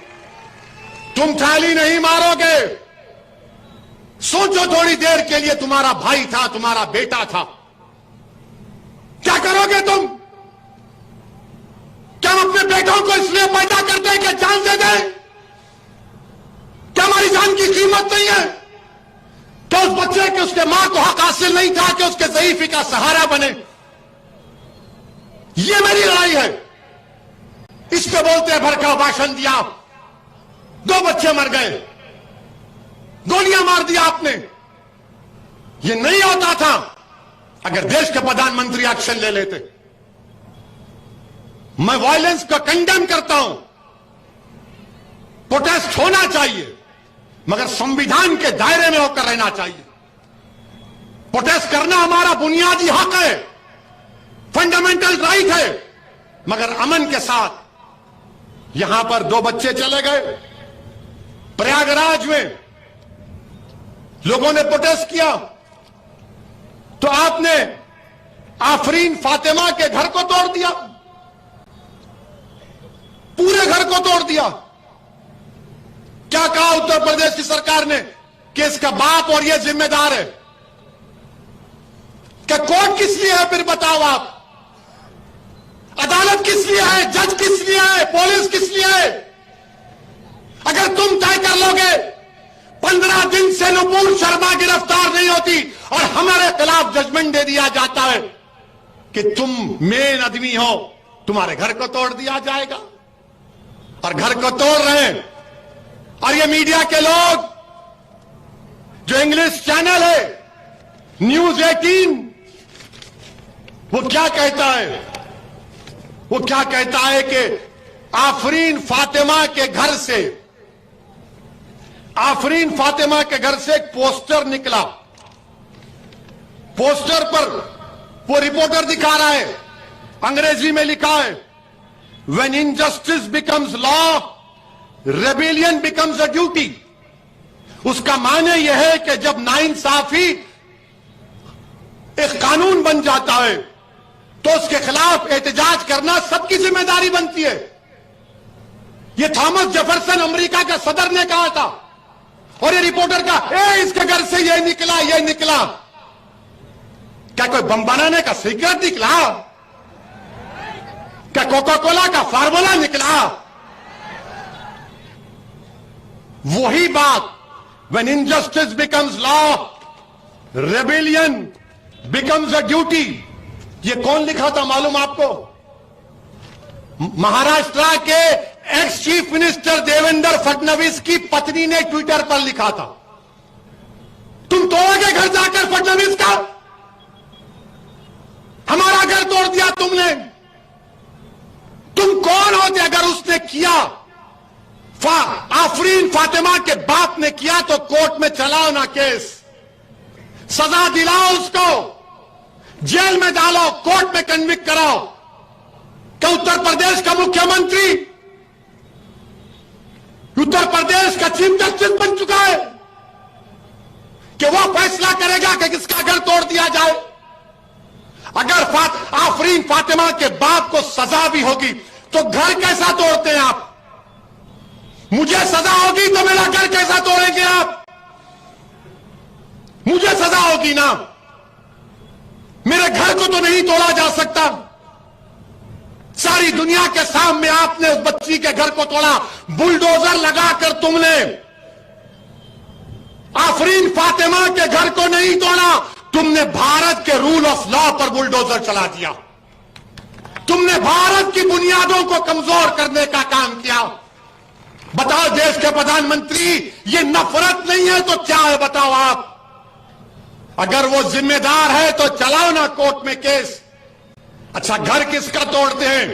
तुम थाली नहीं मारोगे। सोचो थोड़ी देर के लिए, तुम्हारा भाई था, तुम्हारा बेटा था, क्या करोगे तुम? क्या हम अपने बेटों को इसलिए पैदा करते हैं कि जान दे दें? क्या हमारी जान की कीमत नहीं है? तो उस बच्चे के उसके मां को हक हासिल नहीं था कि उसके ज़ईफ़ी का सहारा बने? ये मेरी लड़ाई है। इस पे बोलते हैं भड़काऊ भाषण दिया, 2 बच्चे मर गए, गोलियां मार दिया आपने। ये नहीं होता था अगर देश के प्रधानमंत्री एक्शन ले लेते। मैं वायलेंस को कंडेम करता हूं, प्रोटेस्ट होना चाहिए, मगर संविधान के दायरे में होकर रहना चाहिए। प्रोटेस्ट करना हमारा बुनियादी हक है, फंडामेंटल राइट है, मगर अमन के साथ। यहां पर 2 बच्चे चले गए, प्रयागराज में लोगों ने प्रोटेस्ट किया तो आपने आफरीन फातिमा के घर को तोड़ दिया, पूरे घर को तोड़ दिया। क्या कहा उत्तर प्रदेश की सरकार ने कि इसका बाप और ये जिम्मेदार है? क्या कोर्ट किस लिए है? फिर बताओ आप, अदालत किस लिए है? जज किस लिए है? पुलिस किस लिए है? अगर तुम तय कर लोगे 15 दिन से नुपुर शर्मा गिरफ्तार नहीं होती और हमारे खिलाफ जजमेंट दे दिया जाता है कि तुम मेन आदमी हो, तुम्हारे घर को तोड़ दिया जाएगा। और घर को तोड़ रहे हैं। और ये मीडिया के लोग, जो इंग्लिश चैनल है न्यूज 18, वो क्या कहता है? वो क्या कहता है कि आफरीन फातिमा के घर से, आफरीन फातिमा के घर से एक पोस्टर निकला। पोस्टर पर वो रिपोर्टर दिखा रहा है, अंग्रेजी में लिखा है, when injustice becomes law, rebellion becomes a duty. उसका माने यह है कि जब नाइंसाफी एक कानून बन जाता है तो उसके खिलाफ एहतजाज करना सबकी जिम्मेदारी बनती है। यह थॉमस जेफरसन अमेरिका का सदर ने कहा था। और ये रिपोर्टर का इसके घर से ये निकला, ये निकला। क्या कोई बम बनाने का सीक्रेट निकला? क्या कोका कोला का फार्मूला निकला? वही बात, when injustice becomes law, rebellion becomes a duty. ये कौन लिखा था मालूम आपको? महाराष्ट्र के ex chief minister Devendra Fadnavis की पत्नी ने ट्विटर पर लिखा था। तुम तोड़ोगे घर जाकर फडणवीस का? हमारा घर तोड़ दिया तुमने। तुम कौन होते अगर उसने किया? आफरीन फातिमा के बाप ने किया तो कोर्ट में चलाओ ना केस, सजा दिलाओ उसको, जेल में डालो, कोर्ट में कन्विक्ट कराओ। क्या उत्तर प्रदेश का मुख्यमंत्री उत्तर प्रदेश का चीफ जस्टिस बन चुका है कि वो फैसला करेगा कि किसका घर तोड़ दिया जाए? अगर आफरीन फातिमा के बाप को सजा भी होगी तो घर कैसा तोड़ते हैं आप? मुझे सजा होगी तो मेरा घर कैसा तोड़ेंगे आप? मुझे सजा होगी ना, मेरे घर को तो नहीं तोड़ा जा सकता। सारी दुनिया के सामने आपने उस बच्ची के घर को तोड़ा, बुलडोजर लगाकर तुमने। आफरीन फातिमा के घर को नहीं तोड़ा, तुमने भारत के रूल ऑफ लॉ पर बुलडोजर चला दिया। तुमने भारत की बुनियादों को कमजोर करने का काम किया। बताओ देश के प्रधानमंत्री, ये नफरत नहीं है तो क्या है? बताओ आप। अगर वो जिम्मेदार है तो चलाओ ना कोर्ट में केस। अच्छा, घर किसका तोड़ते हैं?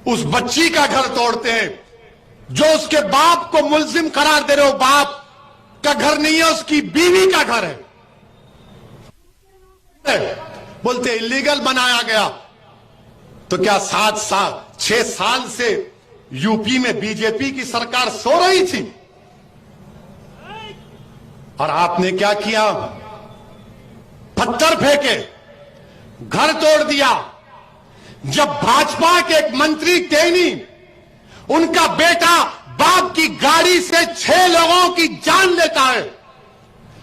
उस बच्ची का घर तोड़ते हैं जो उसके बाप को मुल्जिम करार दे रहे हो। बाप का घर नहीं है, उसकी बीवी का घर है। बोलते इलीगल बनाया गया। तो क्या 6 साल से यूपी में बीजेपी की सरकार सो रही थी? और आपने क्या किया? पत्थर फेंके, घर तोड़ दिया। जब भाजपा के एक मंत्री टेनी, उनका बेटा बाप की गाड़ी से 6 लोगों की जान लेता है,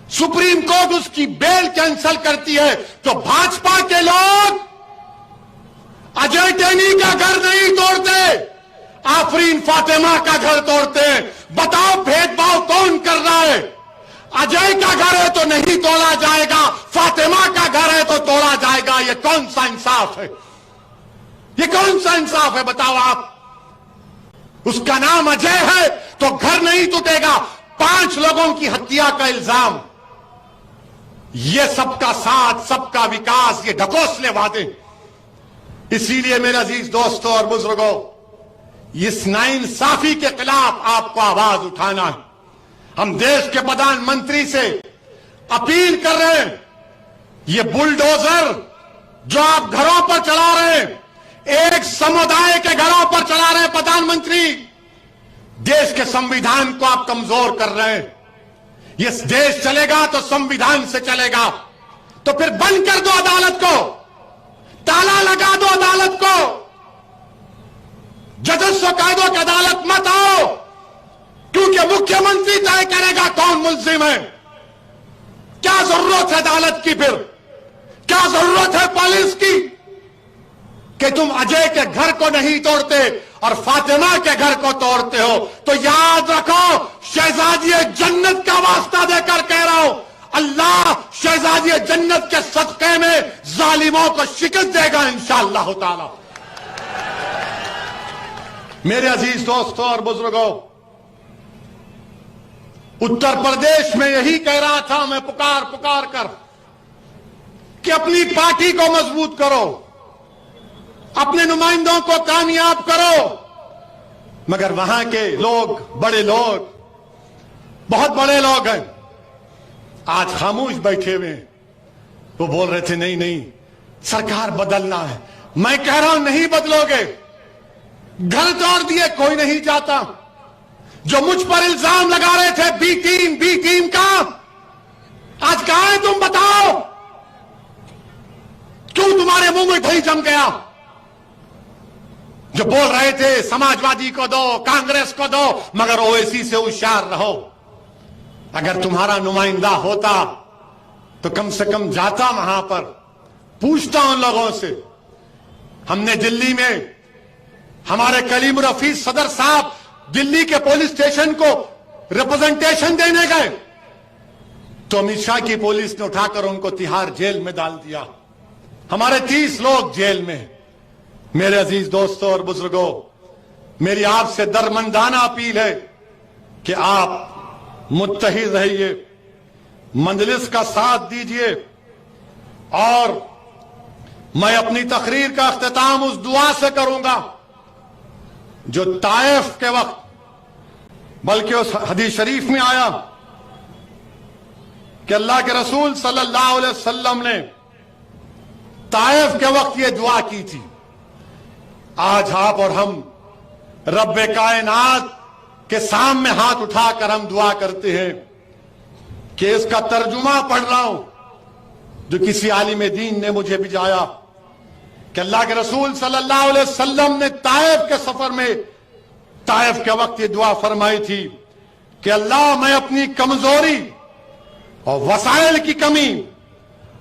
सुप्रीम कोर्ट उसकी बेल कैंसिल करती है, तो भाजपा के लोग अजय टैनी का घर नहीं तोड़ते, आफरीन फातिमा का घर तोड़ते हैं। बताओ भेदभाव कौन कर रहा है? अजय का घर है तो नहीं तोड़ा जाएगा, फातिमा का घर है तो तोड़ा जाएगा। ये कौन सा इंसाफ है? ये कौन सा इंसाफ है? बताओ आप। उसका नाम अजय है तो घर नहीं टूटेगा। 5 लोगों की हत्या का इल्जाम, ये सबका साथ, सबका विकास, ये ढकोसले वादे। इसीलिए मेरे अजीज दोस्तों और बुजुर्गों, इस नाइंसाफी के खिलाफ आपको आवाज उठाना है। हम देश के प्रधानमंत्री से अपील कर रहे हैं, ये बुलडोजर जो आप घरों पर चला रहे हैं, एक समुदाय के घरों पर चला रहे हैं प्रधानमंत्री, देश के संविधान को आप कमजोर कर रहे हैं। ये देश चलेगा तो संविधान से चलेगा। तो फिर बंद कर दो अदालत को, ताला लगा दो अदालत को, जजस को कह दो कि अदालत मत आओ, क्योंकि मुख्यमंत्री तय करेगा कौन मुल्जिम है। क्या जरूरत है अदालत की? फिर क्या जरूरत है पुलिस की कि तुम अजय के घर को नहीं तोड़ते और फातिमा के घर को तोड़ते हो? तो याद रखो, शहजादी जन्नत का वास्ता देकर कह रहा हूं, अल्लाह शहजादी जन्नत के सदक़े में जालिमों को शिकस्त देगा इंशाअल्लाह ताला। मेरे अजीज दोस्तों और बुजुर्गों, उत्तर प्रदेश में यही कह रहा था मैं पुकार पुकार कर कि अपनी पार्टी को मजबूत करो, अपने नुमाइंदों को कामयाब करो। मगर वहां के लोग, बड़े लोग, बहुत बड़े लोग हैं, आज खामोश बैठे हुए हैं। वो बोल रहे थे नहीं नहीं सरकार बदलना है। मैं कह रहा हूं नहीं बदलोगे। घर तोड़ दिए, कोई नहीं चाहता। जो मुझ पर इल्जाम लगा रहे थे बी टीम का, आज कहां है तुम? बताओ क्यों तुम्हारे मुंह में दही जम गया? जो बोल रहे थे समाजवादी को दो, कांग्रेस को दो, मगर ओवैसी से होशियार रहो। अगर तुम्हारा नुमाइंदा होता तो कम से कम जाता वहां पर, पूछता उन लोगों से। हमने दिल्ली में हमारे कलीम रफीज सदर साहब दिल्ली के पुलिस स्टेशन को रिप्रेजेंटेशन देने गए तो अमित शाह की पुलिस ने उठाकर उनको तिहाड़ जेल में डाल दिया। हमारे 30 लोग जेल में। मेरे अजीज दोस्तों और बुजुर्गों, मेरी आपसे दरमंदाना अपील है कि आप मुत्तहिद रहिए, मंजलिस का साथ दीजिए। और मैं अपनी तकरीर का अख्तिताम उस दुआ से करूंगा जो ताइफ के वक्त, बल्कि उस हदीस शरीफ में आया कि अल्लाह के रसूल सल्लल्लाहु अलैहि वसल्लम ने ताइफ के वक्त ये दुआ की थी। आज आप और हम रब्बे कायनात के सामने हाथ उठाकर हम दुआ करते हैं कि इसका तर्जुमा पढ़ रहा हूं जो किसी आलिम दीन ने मुझे भिजाया कि अल्लाह के रसूल सल्लल्लाहु अलैहि वसल्लम ने ताइफ के सफर में, ताइफ के वक्त ये दुआ फरमाई थी कि अल्लाह मैं अपनी कमजोरी और वसाइल की कमी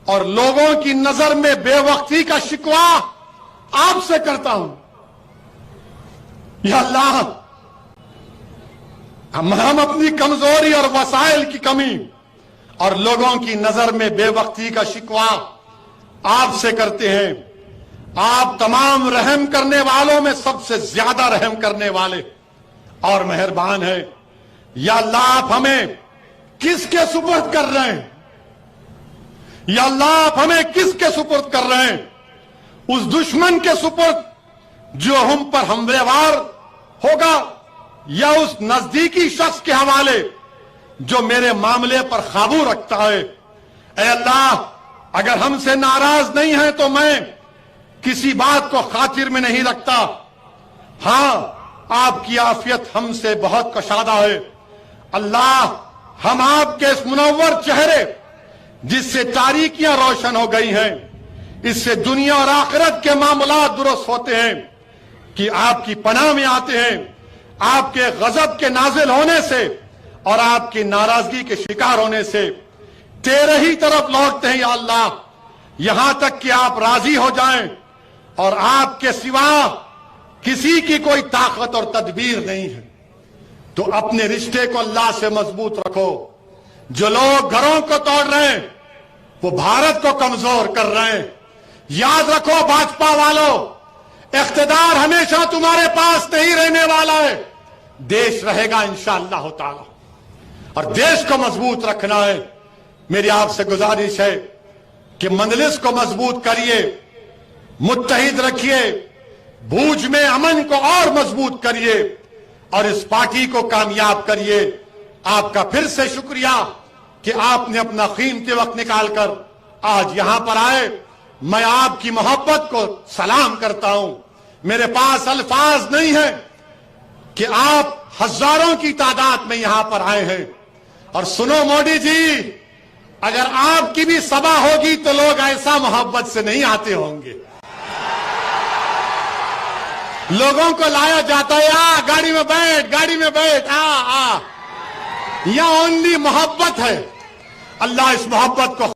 और लोगों की नजर में बेवक्ती का शिकवा आपसे करता हूं। या अल्लाह हम अपनी कमजोरी और वसाइल की कमी और लोगों की नजर में बेवक्ती का शिकवा आपसे करते हैं। आप तमाम रहम करने वालों में सबसे ज्यादा रहम करने वाले और मेहरबान है। या अल्लाह आप हमें किसके सुपुर्द कर रहे हैं? या अल्लाह आप हमें किसके सुपुर्द कर रहे हैं? उस दुश्मन के सुपुर्द जो हम पर हमलेवार होगा, या उस नजदीकी शख्स के हवाले जो मेरे मामले पर काबू रखता है? ऐ अल्लाह, अगर हमसे नाराज नहीं है तो मैं किसी बात को खातिर में नहीं रखता। हां, आपकी आफियत हमसे बहुत कशादा है। अल्लाह, हम आपके इस मुनव्वर चेहरे जिससे तारीकियां रोशन हो गई हैं, इससे दुनिया और आखिरत के मामला दुरुस्त होते हैं कि आपकी पनाह में आते हैं। आपके गजब के नाजिल होने से और आपकी नाराजगी के शिकार होने से तेरे ही तरफ लौटते हैं। या अल्लाह, यहां तक कि आप राजी हो जाएं और आपके सिवा किसी की कोई ताकत और तदबीर नहीं है। तो अपने रिश्ते को अल्लाह से मजबूत रखो। जो लोग घरों को तोड़ रहे हैं वो भारत को कमजोर कर रहे हैं। याद रखो भाजपा वालों, इख्तिदार हमेशा तुम्हारे पास नहीं रहने वाला है, देश रहेगा इंशाअल्लाह ताला, और देश को मजबूत रखना है। मेरी आपसे गुजारिश है कि मजलिस को मजबूत करिए, मुत्तहिद रखिए, भूज में अमन को और मजबूत करिए और इस पार्टी को कामयाब करिए। आपका फिर से शुक्रिया कि आपने अपना कीमती वक्त निकालकर आज यहां पर आए। मैं आपकी मोहब्बत को सलाम करता हूं। मेरे पास अल्फाज नहीं है कि आप हजारों की तादाद में यहां पर आए हैं। और सुनो मोदी जी, अगर आपकी भी सभा होगी तो लोग ऐसा मोहब्बत से नहीं आते होंगे। लोगों को लाया जाता है, आ गाड़ी में बैठ, गाड़ी में बैठ, आ यह ओनली मोहब्बत है। अल्लाह इस मोहब्बत को